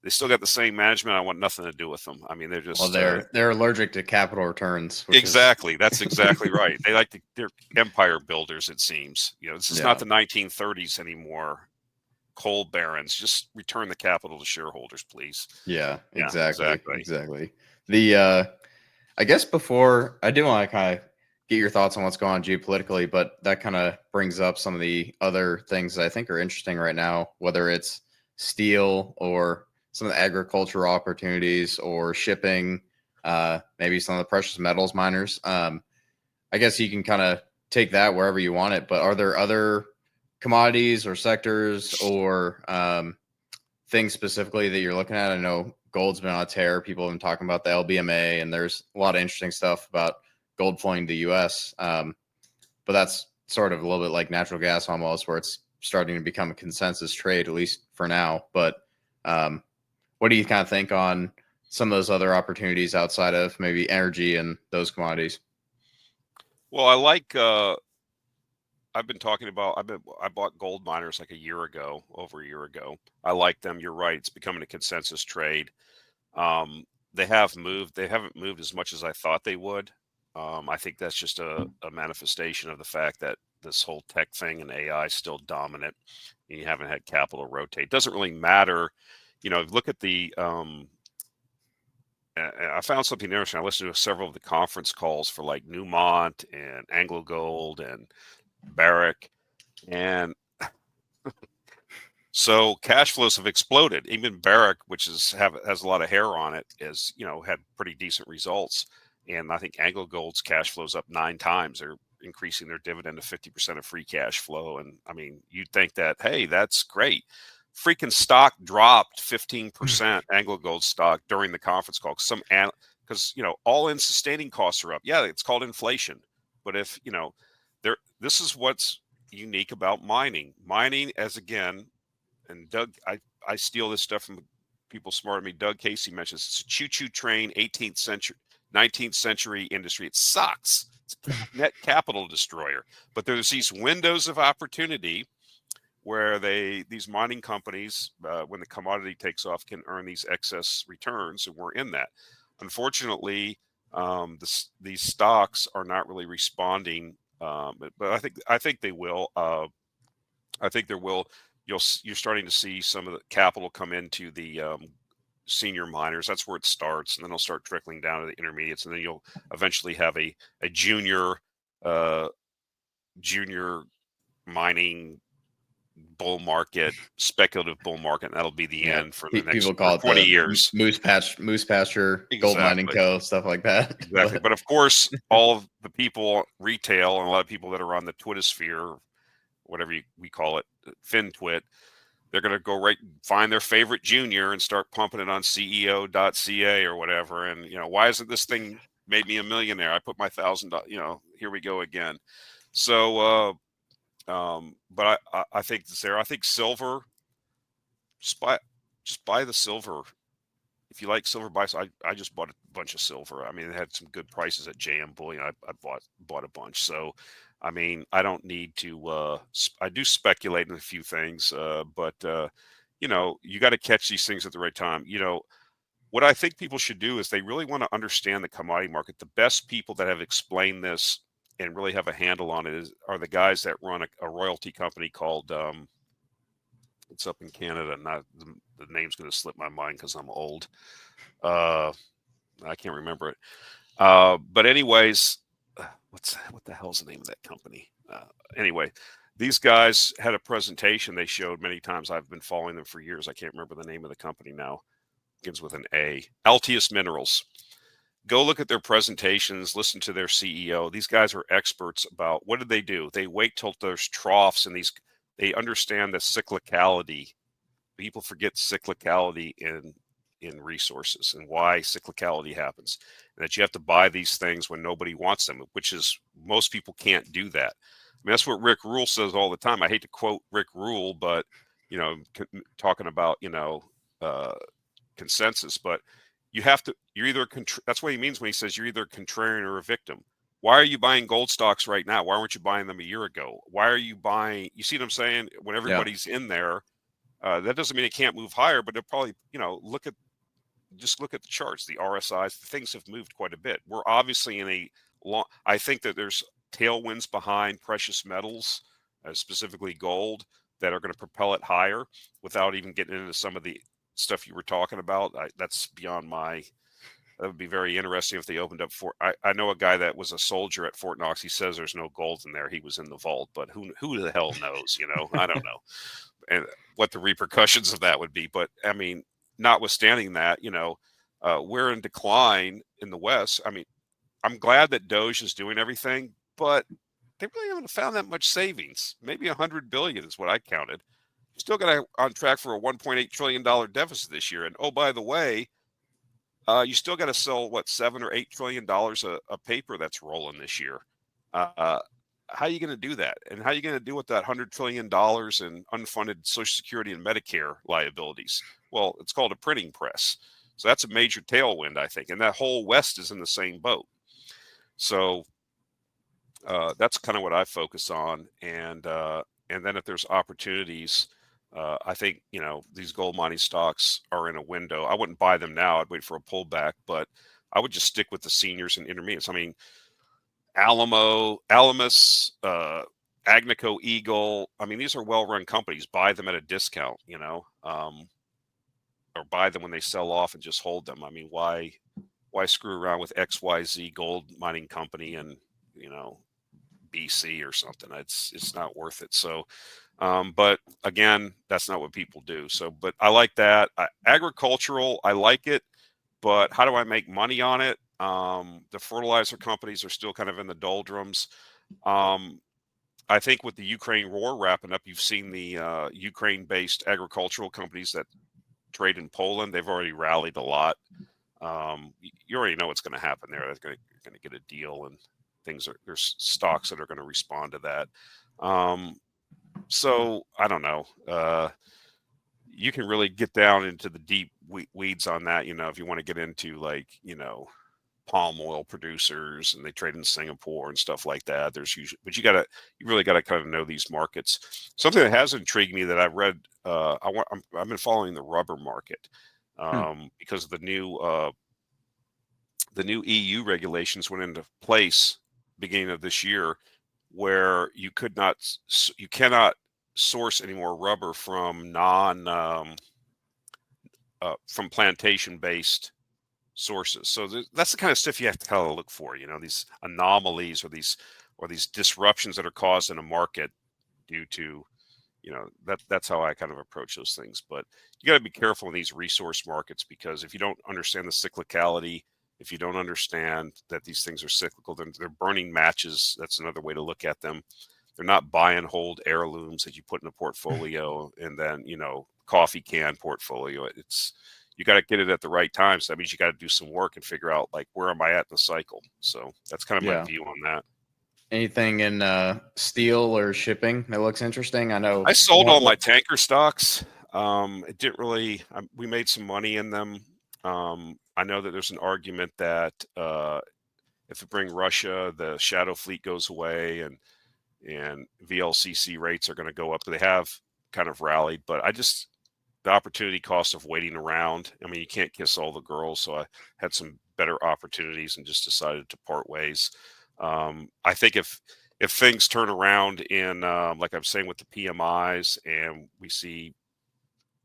They still got the same management. I want nothing to do with them. I mean, they're just They're allergic to capital returns. Exactly. That's exactly right. They're empire builders, it seems. This is not the 1930s anymore. Coal barons, just return the capital to shareholders, please. Yeah, exactly. The I guess before, I do want to kind of get your thoughts on what's going on geopolitically, but that kind of brings up some of the other things that I think are interesting right now, whether it's steel or some of the agricultural opportunities or shipping, maybe some of the precious metals miners. I guess you can kind of take that wherever you want it, but are there other commodities or sectors or things specifically that you're looking at? I know gold's been on a tear. People have been talking about the LBMA, and there's a lot of interesting stuff about gold flowing to the U.S. But that's sort of a little bit like natural gas almost, where it's starting to become a consensus trade, at least for now. But what do you kind of think on some of those other opportunities outside of maybe energy and those commodities? Well, I like. I've been talking about. I bought gold miners like over a year ago. I like them. You're right. It's becoming a consensus trade. They have moved. They haven't moved as much as I thought they would. I think that's just a manifestation of the fact that this whole tech thing and AI is still dominant, and you haven't had capital rotate. Doesn't really matter. Look at the. I found something interesting. I listened to several of the conference calls for like Newmont and Anglo Gold and Barrick, and so cash flows have exploded. Even Barrick, which has a lot of hair on it, is had pretty decent results. And I think Anglo Gold's cash flows up 9 times. They're increasing their dividend to 50% of free cash flow. And I mean, you'd think that, hey, that's great. Freaking stock dropped 15%, Anglo Gold stock, during the conference call. Because all-in sustaining costs are up. Yeah, it's called inflation. But if this is what's unique about mining. Mining, as again, and Doug, I steal this stuff from people smarter than me. Doug Casey mentions it's a choo-choo train, 18th century, 19th century industry. It sucks. It's a net capital destroyer. But there's these windows of opportunity where these mining companies, when the commodity takes off, can earn these excess returns, and we're in that. Unfortunately, these stocks are not really responding, but I think they will. I think there will. You're starting to see some of the capital come into the senior miners. That's where it starts, and then it'll start trickling down to the intermediates, and then you'll eventually have a junior mining bull market, speculative bull market, and that'll be the end for the next People call it 20 the years. moose pasture, gold mining Exactly. co, stuff like that. Exactly. But of course, all of the people, retail, and a lot of people that are on the Twittersphere, whatever we call it, FinTwit, they're going to go right find their favorite junior and start pumping it on CEO.ca or whatever. And, why isn't this thing made me a millionaire? I put my $1,000, here we go again. So, but I think it's there. I think silver, just buy the silver. If you like silver, buy. I just bought a bunch of silver. I mean, it had some good prices at JM Bullion. I bought a bunch. So, I mean, I don't need to. I do speculate in a few things, but you got to catch these things at the right time. What I think people should do is they really want to understand the commodity market. The best people that have explained this and really have a handle on it are the guys that run a royalty company called. It's up in Canada. Not the name's going to slip my mind because I'm old. I can't remember it. But anyways, what the hell's the name of that company? Anyway, these guys had a presentation they showed many times. I've been following them for years. I can't remember the name of the company now. It begins with an A. Altius Minerals. Go look at their presentations, listen to their CEO. These guys are experts about what did they do? They wait till there's troughs and they understand the cyclicality. People forget cyclicality in resources and why cyclicality happens, and that you have to buy these things when nobody wants them, which is most people can't do that. I mean, that's what Rick Rule says all the time. I hate to quote Rick Rule, but talking about consensus, but you're either that's what he means when he says you're either a contrarian or a victim. Why are you buying gold stocks right now? Why weren't you buying them a year ago? Why are you buying? You see what I'm saying? When everybody's in there, that doesn't mean it can't move higher, but they'll probably, look at the charts, the RSIs, the things have moved quite a bit. We're obviously in a long, I think that there's tailwinds behind precious metals, specifically gold, that are going to propel it higher without even getting into some of the stuff you were talking about. That's beyond my That would be very interesting if they opened up Fort. I know a guy that was a soldier at Fort Knox. He says there's no gold in there. He was in the vault, but who the hell knows? I don't know, and what the repercussions of that would be. But I mean, notwithstanding that, we're in decline in the West. I mean, I'm glad that Doge is doing everything, but they really haven't found that much savings. Maybe 100 billion is what I counted. Still got on track for a 1.8 trillion dollar deficit this year. And oh, by the way, you still got to sell what, $7 or $8 trillion of paper that's rolling this year. How are you going to do that? And how are you going to do with that $100 trillion in unfunded Social Security and Medicare liabilities? Well, it's called a printing press. So that's a major tailwind, I think. And that whole West is in the same boat. So that's kind of what I focus on. And then if there's opportunities, I think, these gold mining stocks are in a window. I wouldn't buy them now. I'd wait for a pullback, but I would just stick with the seniors and intermediates. I mean, Alamus, Agnico Eagle. I mean, these are well-run companies. Buy them at a discount, or buy them when they sell off and just hold them. I mean, why screw around with XYZ gold mining company and, BC or something? It's not worth it. So, but again, that's not what people do. So, but I like that. Agricultural, I like it, but how do I make money on it? The fertilizer companies are still kind of in the doldrums. I think with the Ukraine war wrapping up, you've seen the Ukraine-based agricultural companies that trade in Poland. They've already rallied a lot. You already know what's going to happen there. They're going to get a deal, and there's stocks that are going to respond to that. So I don't know. You can really get down into the deep weeds on that. If you want to get into palm oil producers and they trade in Singapore and stuff like that. There's usually, but you really got to kind of know these markets. Something that has intrigued me that I've read, I've been following the rubber market because of the new EU regulations went into place beginning of this year, where you cannot source any more rubber from from plantation based sources. So that's the kind of stuff you have to kind of look for, these anomalies or these disruptions that are caused in a market due to, that's how I kind of approach those things. But you got to be careful in these resource markets, because if you don't understand the cyclicality, if you don't understand that these things are cyclical, then they're burning matches. That's another way to look at them. They're not buy and hold heirlooms that you put in a portfolio and then, coffee can portfolio. You got to get it at the right time. So that means you got to do some work and figure out, like, where am I at in the cycle? So that's kind of my view on that. Anything in steel or shipping that looks interesting? I know I sold all my tanker stocks. It didn't really, we made some money in them. I know that there's an argument that if you bring Russia, the shadow fleet goes away and VLCC rates are going to go up. They have kind of rallied, but the opportunity cost of waiting around. I mean, you can't kiss all the girls. So I had some better opportunities and just decided to part ways. I think if things turn around in, like I'm saying with the PMIs, and we see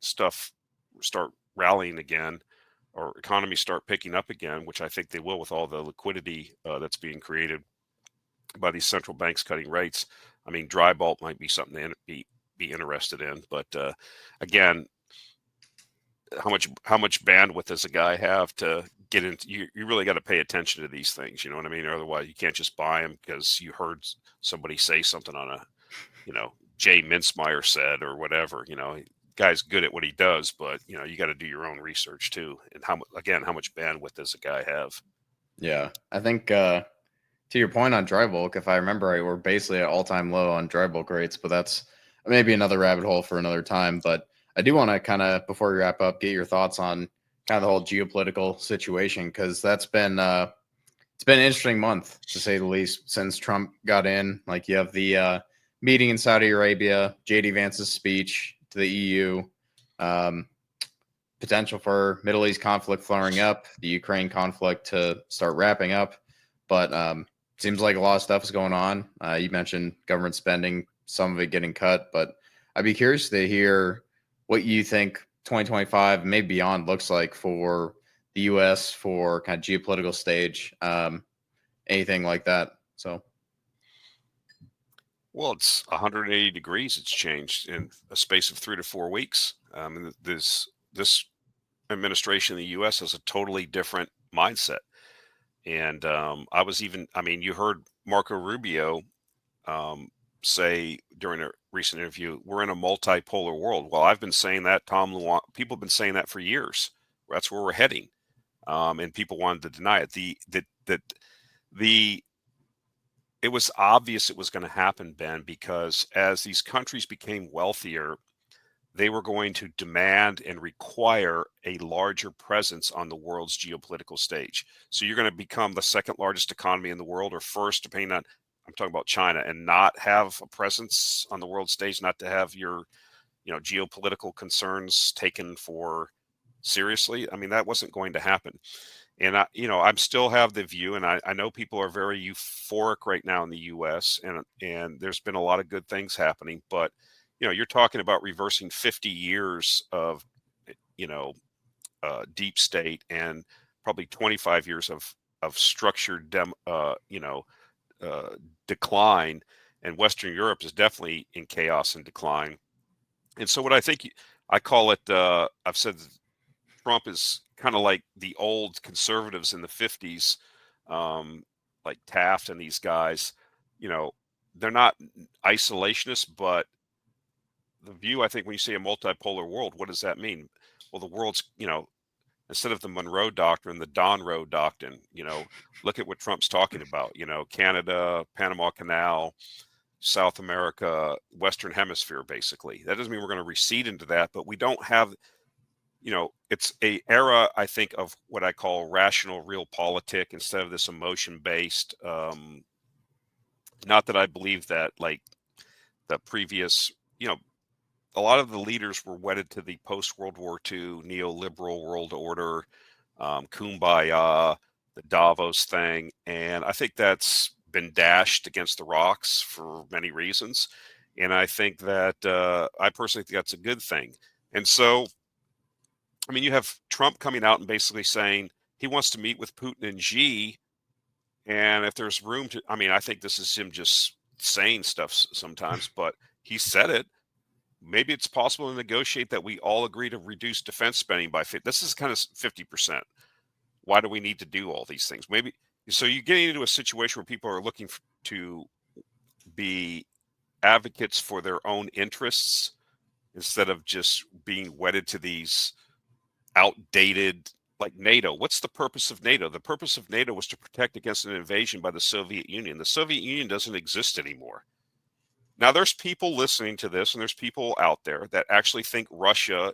stuff start rallying again, or economies start picking up again, which I think they will with all the liquidity that's being created by these central banks cutting rates. I mean, dry bulk might be something to be interested in, but again, how much bandwidth does a guy have to get into? You really got to pay attention to these things. You know what I mean? Otherwise, you can't just buy them because you heard somebody say something on a, Jay Mintzmeyer said or whatever. Guy's good at what he does, but you got to do your own research too. And how much bandwidth does a guy have? Yeah, I think to your point on dry bulk, if I remember right, we're basically at all-time low on dry bulk rates, but that's maybe another rabbit hole for another time. But I do want to kind of, before we wrap up, get your thoughts on kind of the whole geopolitical situation, because that's been it's been an interesting month, to say the least, since Trump got in. Like, you have the meeting in Saudi Arabia, JD Vance's speech to the EU, potential for Middle East conflict flaring up, the Ukraine conflict to start wrapping up. But seems like a lot of stuff is going on. You mentioned government spending, some of it getting cut, but I'd be curious to hear what you think 2025, maybe beyond, looks like for the U.S. for kind of geopolitical stage, anything like that. So, Well, it's 180 degrees. It's changed in a space of 3 to 4 weeks. This administration in the U.S. has a totally different mindset. And I mean, you heard Marco Rubio say during a recent interview, we're in a multipolar world. Well, I've been saying that, Tom Luan, people have been saying that for years. That's where we're heading. And people wanted to deny it. It was obvious it was going to happen, Ben, because as these countries became wealthier, they were going to demand and require a larger presence on the world's geopolitical stage. So you're going to become the second largest economy in the world, or first, depending on, I'm talking about China, and not have a presence on the world stage, not to have your, geopolitical concerns taken for seriously. I mean, that wasn't going to happen. And I'm still have the view, and I know people are very euphoric right now in the U.S. and there's been a lot of good things happening, but you're talking about reversing 50 years of deep state and probably 25 years of structured decline, and Western Europe is definitely in chaos and decline. And so what I call it, I've said Trump is kind of like the old conservatives in the 50s, like Taft and these guys. They're not isolationists, but the view, I think, when you say a multipolar world, what does that mean? Well, the world's, instead of the Monroe Doctrine, the Don Roe Doctrine, look at what Trump's talking about, Canada, Panama Canal, South America, Western Hemisphere, basically. That doesn't mean we're going to recede into that, but we don't have, it's a era, I think, of what I call rational realpolitik instead of this emotion-based. Not that I believe that, like, the previous, a lot of the leaders were wedded to the post-World War II neoliberal world order, kumbaya, the Davos thing. And I think that's been dashed against the rocks for many reasons. And I think that I personally think that's a good thing. And so, I mean, you have Trump coming out and basically saying he wants to meet with Putin and Xi. And if there's room to, I mean, I think this is him just saying stuff sometimes, but he said it. Maybe it's possible to negotiate that we all agree to reduce defense spending by 50. This is kind of 50%. Why do we need to do all these things? Maybe so you're getting into a situation where people are looking to be advocates for their own interests instead of just being wedded to these outdated, like NATO. What's the purpose of NATO? The purpose of NATO was to protect against an invasion by the Soviet Union. The Soviet Union doesn't exist anymore. Now, there's people listening to this, and there's people out there that actually think Russia,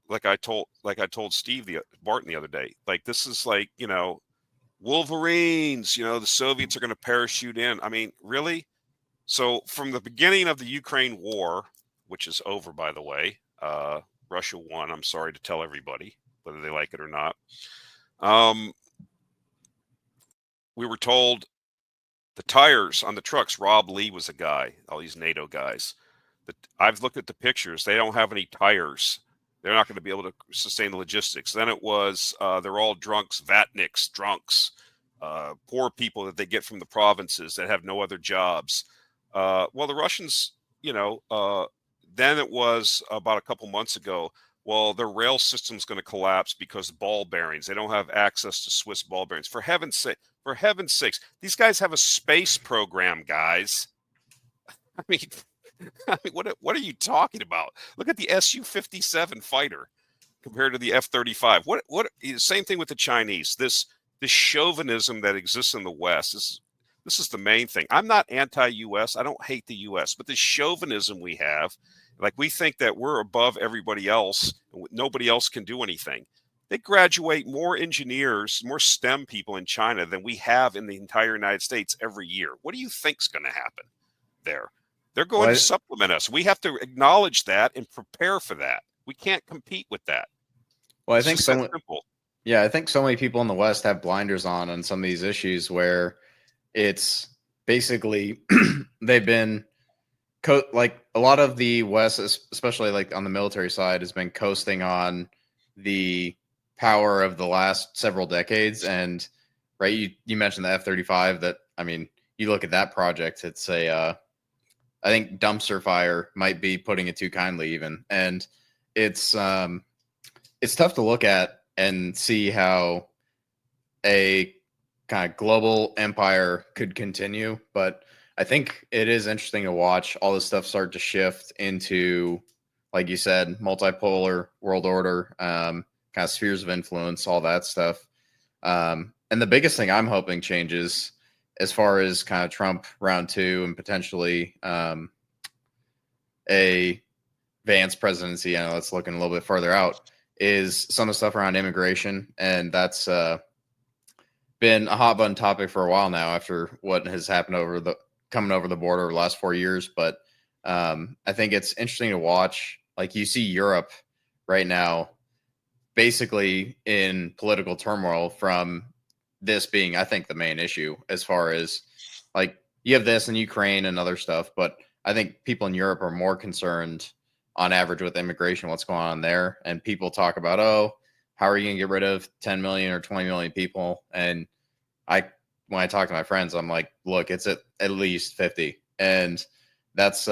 like I told Steve Barton the other day, like this is like, Wolverines, the Soviets are going to parachute in. I mean, really? So from the beginning of the Ukraine war, which is over, by the way, Russia won. I'm sorry to tell everybody, whether they like it or not. We were told the tires on the trucks, Rob Lee was a guy, all these NATO guys. I've looked at the pictures. They don't have any tires. They're not going to be able to sustain the logistics. Then it was, they're all drunks, vatniks, drunks, poor people that they get from the provinces that have no other jobs. Well, the Russians, then it was about a couple months ago, well, their rail system's going to collapse because ball bearings. They don't have access to Swiss ball bearings. For heaven's sakes, these guys have a space program, guys. I mean, what are you talking about? Look at the Su-57 fighter compared to the F-35. What? Same thing with the Chinese. This chauvinism that exists in the West. This is the main thing. I'm not anti-U.S. I don't hate the U.S., but the chauvinism we have, like we think that we're above everybody else, and nobody else can do anything. They graduate more engineers, more STEM people in China than we have in the entire United States every year. What do you think's going to happen there? They're going to supplement us. We have to acknowledge that and prepare for that. We can't compete with that. Well, I think I think so many people in the West have blinders on some of these issues where it's basically they've been like a lot of the West, especially like on the military side, has been coasting on the power of the last several decades. And right, you mentioned the F-35. That, I mean, you look at that project, it's a I think dumpster fire might be putting it too kindly, even. And it's tough to look at and see how a kind of global empire could continue. But I think it is interesting to watch all this stuff start to shift into, like you said, multipolar world order, kind of spheres of influence, all that stuff. And the biggest thing I'm hoping changes as far as kind of Trump round two and potentially a Vance presidency, I know that's looking a little bit further out, is some of the stuff around immigration. And that's been a hot button topic for a while now after what has happened coming over the border over the last 4 years. But I think it's interesting to watch. Like, you see Europe right now basically in political turmoil from this being, I think, the main issue, as far as, like, you have this in Ukraine and other stuff, but I think people in Europe are more concerned on average with immigration, what's going on there. And people talk about, oh, how are you going to get rid of 10 million or 20 million people? And when I talk to my friends, I'm like, look, it's at least 50. And that's,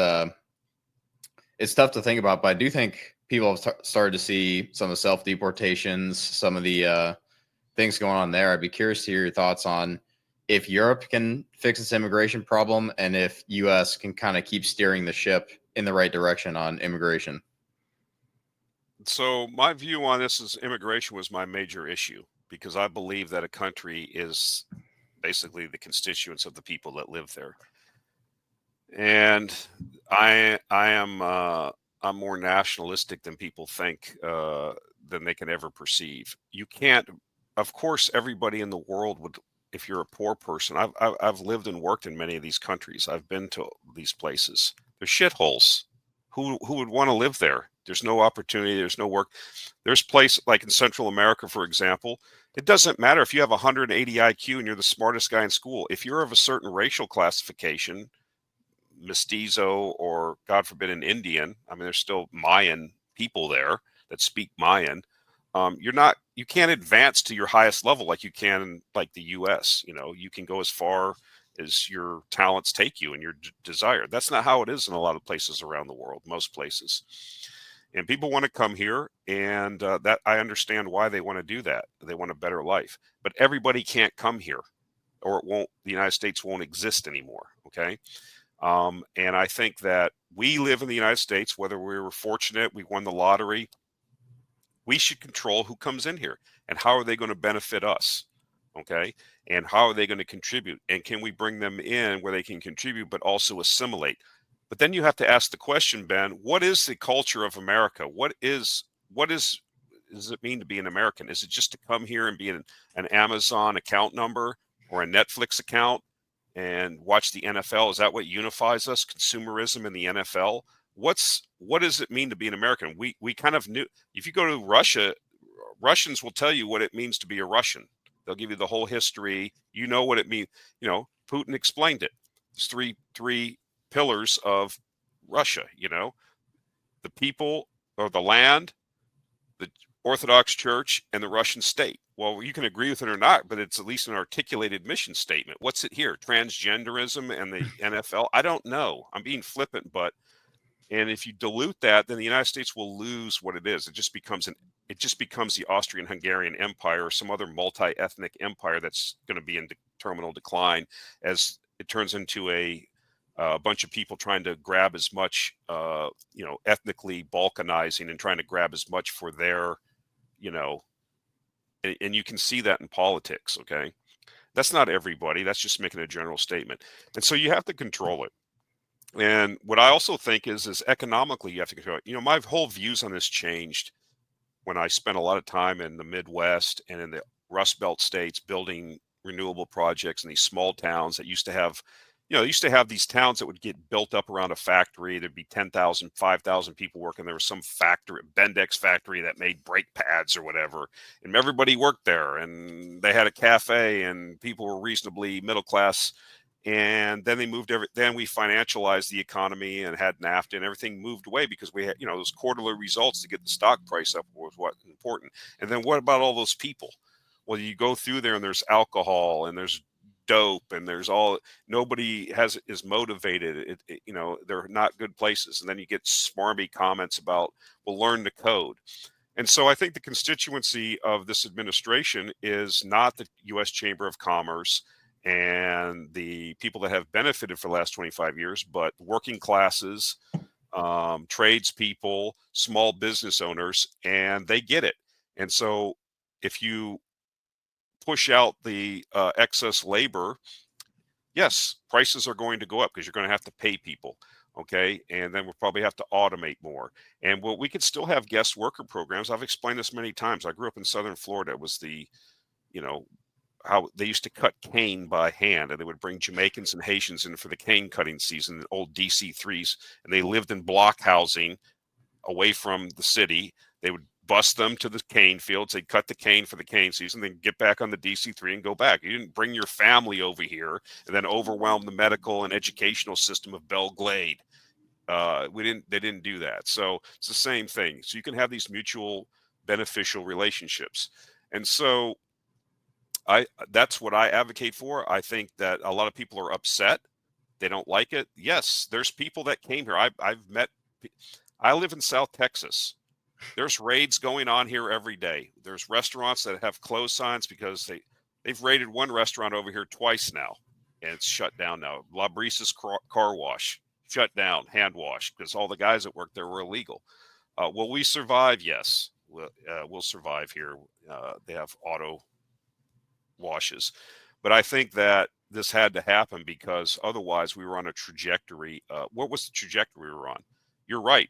it's tough to think about, but I do think people have started to see some of the self-deportations, some of the things going on there. I'd be curious to hear your thoughts on if Europe can fix its immigration problem and if U.S. can kind of keep steering the ship in the right direction on immigration. So my view on this is immigration was my major issue, because I believe that a country is basically the constituents of the people that live there. And I'm more nationalistic than people think, than they can ever perceive. You can't, of course, everybody in the world would, if you're a poor person, I've lived and worked in many of these countries. I've been to these places. They're shitholes. Who would want to live there? There's no opportunity. There's no work. There's places like in Central America, for example. It doesn't matter if you have 180 IQ and you're the smartest guy in school. If you're of a certain racial classification, mestizo, or God forbid an Indian, I mean, there's still Mayan people there that speak Mayan. You can't advance to your highest level like you can like the U.S. You can go as far as your talents take you and your desire. That's not how it is in a lot of places around the world, most places. And people want to come here, and that I understand why they want to do that. They want a better life, but everybody can't come here, or the United States won't exist anymore. Okay. And I think that we live in the United States, whether we were fortunate, we won the lottery, we should control who comes in here and how are they going to benefit us. Okay. And how are they going to contribute? And can we bring them in where they can contribute, but also assimilate? But then you have to ask the question, Ben, what is the culture of America? Does it mean to be an American? Is it just to come here and be an Amazon account number or a Netflix account and watch the NFL? Is that what unifies us? Consumerism in the NFL? What does it mean to be an American? We kind of knew. If you go to Russia, Russians will tell you what it means to be a Russian. They'll give you the whole history. You know what it means. Putin explained it. There's three pillars of Russia. The people, or the land, the Orthodox Church, and the Russian state. Well, you can agree with it or not, but it's at least an articulated mission statement. What's it here? Transgenderism and the NFL? I don't know. I'm being flippant, and if you dilute that, then the United States will lose what it is. It just becomes the Austrian-Hungarian Empire or some other multi-ethnic empire that's going to be in terminal decline as it turns into a bunch of people trying to grab as much, ethnically balkanizing and trying to grab as much for their, and you can see that in politics. Okay. That's not everybody. That's just making a general statement. And so you have to control it. And what I also think is economically you have to control it. My whole views on this changed when I spent a lot of time in the Midwest and in the Rust Belt states building renewable projects in these small towns that used to have these towns that would get built up around a factory. There'd be 10,000, 5,000 people working. There was some factory, Bendix factory, that made brake pads or whatever. And everybody worked there, and they had a cafe, and people were reasonably middle class. And then they moved then we financialized the economy and had NAFTA, and everything moved away because we had, those quarterly results to get the stock price up was what important. And then what about all those people? Well, you go through there and there's alcohol and there's dope and there's nobody is motivated. They're not good places. And then you get smarmy comments about, well, learn the code. And so I think the constituency of this administration is not the U.S. Chamber of Commerce and the people that have benefited for the last 25 years, but working classes, tradespeople, small business owners, and they get it. And so if you push out the excess labor, yes, prices are going to go up because you're going to have to pay people. Okay. And then we'll probably have to automate more. And we could still have guest worker programs. I've explained this many times. I grew up in Southern Florida. It was how they used to cut cane by hand, and they would bring Jamaicans and Haitians in for the cane cutting season, the old DC-3s, and they lived in block housing away from the city. They would bus them to the cane fields. They'd cut the cane for the cane season, then get back on the DC-3 and go back. You didn't bring your family over here and then overwhelm the medical and educational system of Belle Glade. They didn't do that. So it's the same thing. So you can have these mutual beneficial relationships. And so that's what I advocate for. I think that a lot of people are upset. They don't like it. Yes, there's people that came here. I live in South Texas. There's raids going on here every day. There's restaurants that have closed signs because they've raided one restaurant over here twice now, and it's shut down now. La Brisa's car wash, shut down, hand wash, because all the guys that worked there were illegal. Will we survive? Yes, we'll survive here. They have auto washes. But I think that this had to happen because otherwise we were on a trajectory. What was the trajectory we were on? You're right.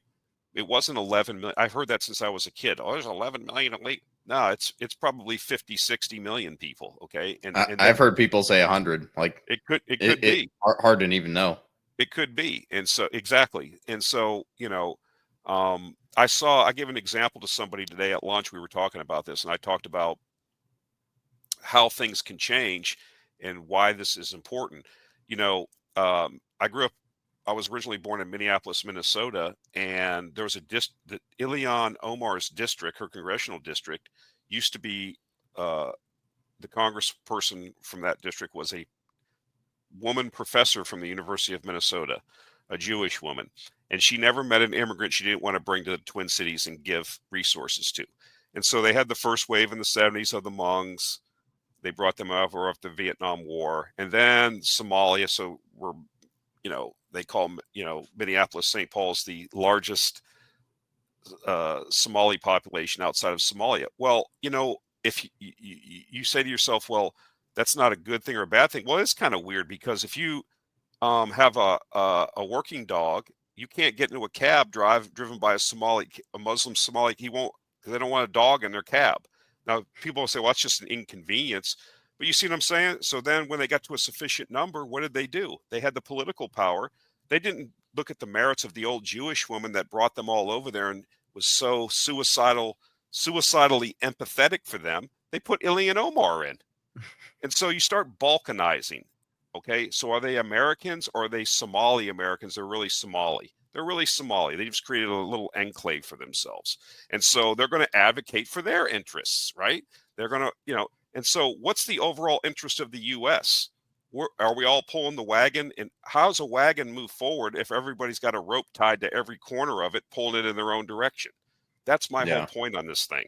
It wasn't 11 million. I've heard that since I was a kid. Oh, there's 11 million elite. No, it's probably 50, 60 million people. Okay. And I've heard people say 100. Like it could be hard to even know. It could be. And so exactly. And so, I gave an example to somebody today at lunch. We were talking about this, and I talked about how things can change and why this is important. I was originally born in Minneapolis, Minnesota, and there was the Ilhan Omar's district, her congressional district, used to be the congressperson from that district was a woman professor from the University of Minnesota, a Jewish woman, and she never met an immigrant she didn't want to bring to the Twin Cities and give resources to. And so they had the first wave in the 70s of the Hmongs. They brought them over after the Vietnam War, and then Somalia. So they call, Minneapolis, St. Paul's the largest Somali population outside of Somalia. Well, if you say to yourself, well, that's not a good thing or a bad thing. Well, it's kind of weird because if you have a working dog, you can't get into a cab driven by a Muslim Somali. He won't, because they don't want a dog in their cab. Now, people will say, well, that's just an inconvenience. But you see what I'm saying? So then when they got to a sufficient number, what did they do? They had the political power. They didn't look at the merits of the old Jewish woman that brought them all over there and was so suicidally empathetic for them. They put Ilhan Omar in. And so you start balkanizing. Okay, so are they Americans or are they Somali Americans? They're really Somali. They're really Somali. They just created a little enclave for themselves. And so they're going to advocate for their interests, right? They're going to, and so what's the overall interest of the U.S.? Are we all pulling the wagon? And how's a wagon move forward if everybody's got a rope tied to every corner of it, pulling it in their own direction? That's my whole point on this thing.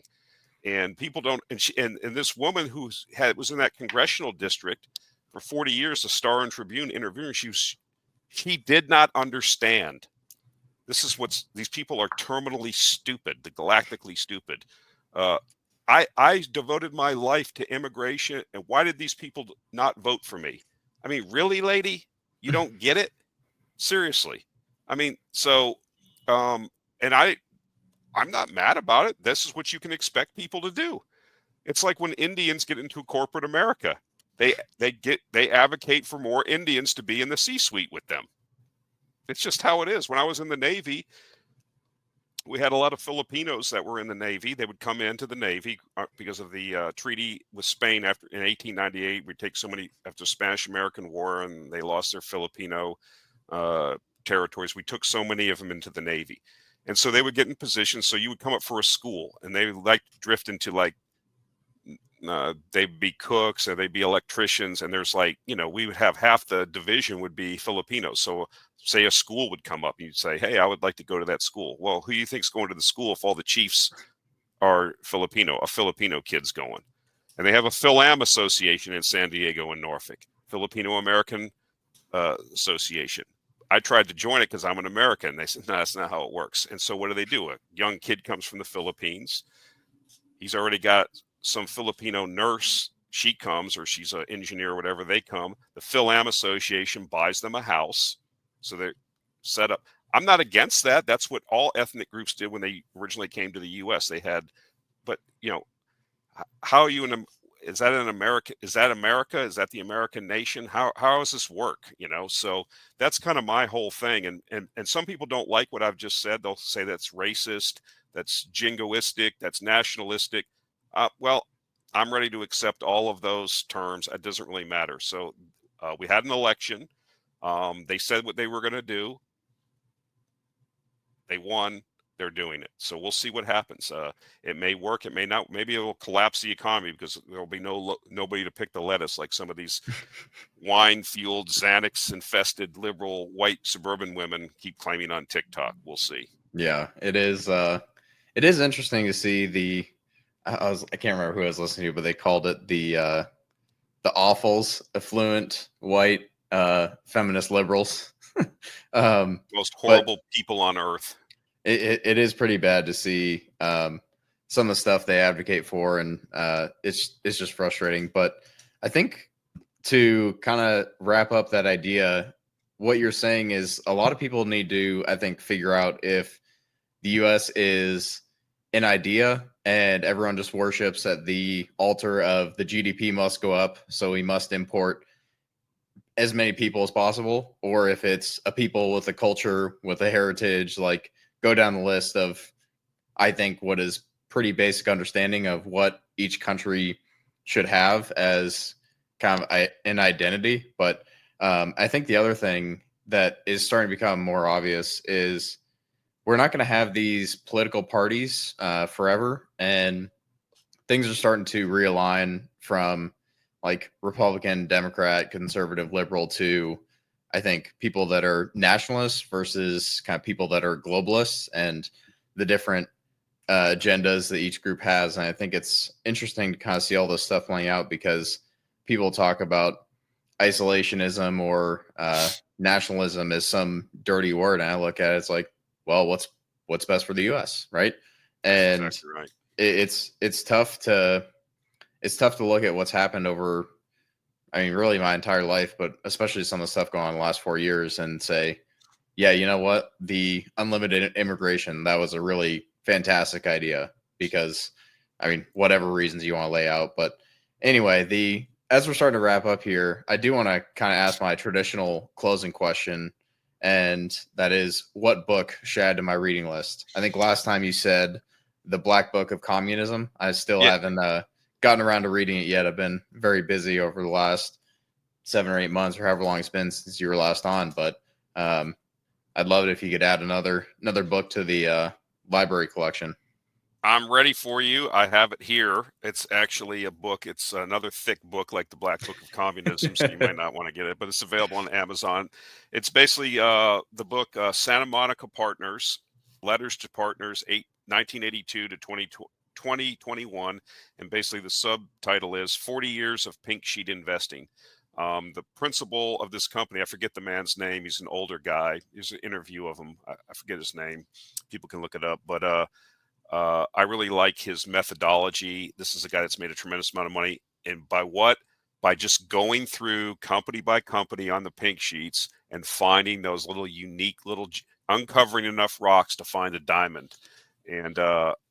And people don't, and this woman was in that congressional district for 40 years, the Star and Tribune interviewing, she did not understand. These people are terminally stupid, the galactically stupid. I devoted my life to immigration, and why did these people not vote for me? I mean, really, lady, you don't get it? Seriously. I mean, so, and I'm not mad about it. This is what you can expect people to do. It's like when Indians get into corporate America, they advocate for more Indians to be in the C-suite with them. It's just how it is. When I was in the Navy, We had a lot of Filipinos that were in the Navy. They would come into the Navy because of the treaty with Spain after in 1898. We take so many after the Spanish-American War, and they lost their Filipino territories. We took so many of them into the Navy, and so they would get in positions. So you would come up for a school, and they would like drift into like they'd be cooks or they'd be electricians, and there's like, we would have half the division would be Filipinos. So say a school would come up and you'd say, hey, I would like to go to that school. Well, who do you think's going to the school if all the chiefs are Filipino? A Filipino kid's going. And they have a Phil-Am association in San Diego and Norfolk, Filipino American Association. I tried to join it because I'm an American. They said, no, that's not how it works. And so what do? A young kid comes from the Philippines. He's already got some Filipino nurse. She comes, or she's an engineer or whatever. They come. The Phil-Am Association buys them a house. So they're set up. I'm not against that. That's what all ethnic groups did when they originally came to the U.S. They had, but how are you in? Is that in America? Is that America? Is that the American nation? How does this work? So that's kind of my whole thing. And some people don't like what I've just said. They'll say that's racist, that's jingoistic, that's nationalistic. Well, I'm ready to accept all of those terms. It doesn't really matter. So we had an election. They said what they were going to do. They won. They're doing it. So we'll see what happens. It may work. It may not. Maybe it will collapse the economy because there will be nobody to pick the lettuce like some of these wine-fueled, Xanax-infested, liberal, white suburban women keep claiming on TikTok. We'll see. Yeah, it is. It is interesting to see I can't remember who I was listening to, but they called it the awfuls, affluent, white, feminist liberals. Most horrible people on earth. It is pretty bad to see some of the stuff they advocate for, and it's just frustrating. But I think to kind of wrap up that idea, what you're saying is a lot of people need to, I think, figure out if the U.S. is an idea and everyone just worships at the altar of the GDP must go up, so we must import as many people as possible, or if it's a people with a culture, with a heritage, like go down the list of, I think, what is pretty basic understanding of what each country should have as kind of an identity. But I think the other thing that is starting to become more obvious is we're not going to have these political parties forever, and things are starting to realign from like Republican, Democrat, conservative, liberal to, I think, people that are nationalists versus kind of people that are globalists, and the different agendas that each group has. And I think it's interesting to kind of see all this stuff playing out because people talk about isolationism or nationalism as some dirty word, and I look at it, it's like, well, what's best for the U.S., right? And That's exactly right. It's tough to look at what's happened over, I mean, really my entire life, but especially some of the stuff going on in the last 4 years, and say, yeah, you know what? The unlimited immigration, that was a really fantastic idea because, I mean, whatever reasons you want to lay out. But anyway, as we're starting to wrap up here, I do want to kind of ask my traditional closing question, and that is, what book should I add to my reading list? I think last time you said The Black Book of Communism. I still haven't gotten around to reading it yet. I've been very busy over the last 7 or 8 months, or however long it's been since you were last on. But I'd love it if you could add another book to the library collection. I'm ready for you. I have it here. It's actually a book. It's another thick book like the Black Book of Communism, so you might not want to get it, but it's available on Amazon. It's basically the book Santa Monica Partners, Letters to Partners, 1982 to 2021. And basically the subtitle is 40 Years of Pink Sheet Investing. The principal of this company, I forget the man's name. He's an older guy. There's an interview of him. I forget his name. People can look it up, but I really like his methodology. This is a guy that's made a tremendous amount of money. And by what? By just going through company by company on the pink sheets and finding those little unique uncovering enough rocks to find a diamond. And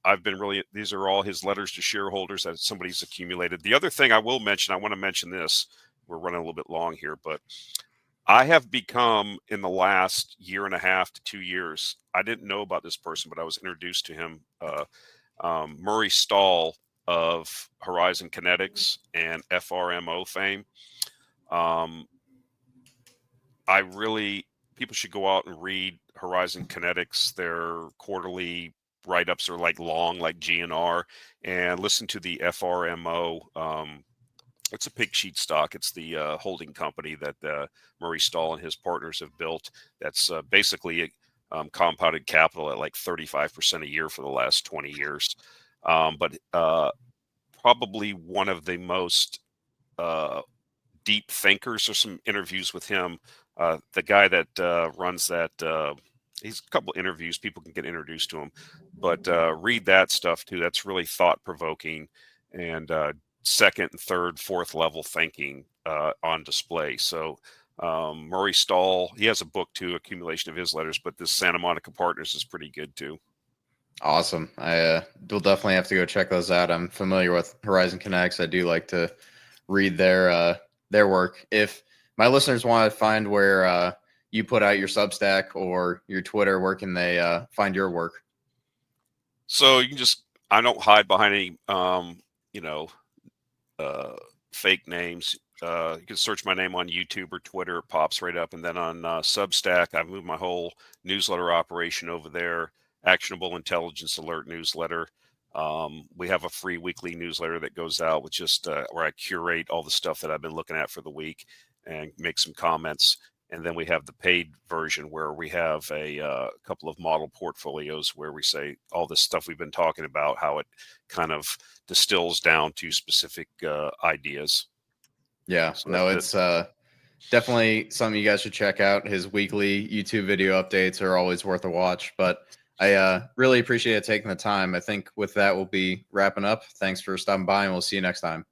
I've been these are all his letters to shareholders that somebody's accumulated. The other thing I will mention, I want to mention this. We're running a little bit long here, but I have become, in the last year and a half to 2 years, I didn't know about this person, but I was introduced to him. Murray Stahl of Horizon Kinetics and FRMO fame. Um, People should go out and read Horizon Kinetics. Their quarterly write-ups are like long, like GNR, and listen to the FRMO. It's a pig sheet stock. It's the holding company that Murray Stahl and his partners have built. That's basically compounded capital at like 35% a year for the last 20 years. But probably one of the most deep thinkers. There's some interviews with him. The guy that runs that, he's a couple interviews. People can get introduced to him, but read that stuff too. That's really thought provoking and second and third, fourth level thinking on display. So Murray Stahl, he has a book too, Accumulation of His Letters, but this Santa Monica Partners is pretty good too. Awesome. I will definitely have to go check those out. I'm familiar with Horizon Connects. I do like to read their work. If my listeners want to find where you put out your Substack or your Twitter, where can they find your work? So you can I don't hide behind any, fake names. You can search my name on YouTube or Twitter. It pops right up. And then on Substack, I've moved my whole newsletter operation over there. Actionable Intelligence Alert newsletter. We have a free weekly newsletter that goes out with just where I curate all the stuff that I've been looking at for the week and make some comments. And then we have the paid version where we have a couple of model portfolios where we say all this stuff we've been talking about, how it kind of distills down to specific ideas. Yeah, So no, it's definitely something you guys should check out. His weekly YouTube video updates are always worth a watch. But I really appreciate taking the time. I think with that, we'll be wrapping up. Thanks for stopping by, and we'll see you next time.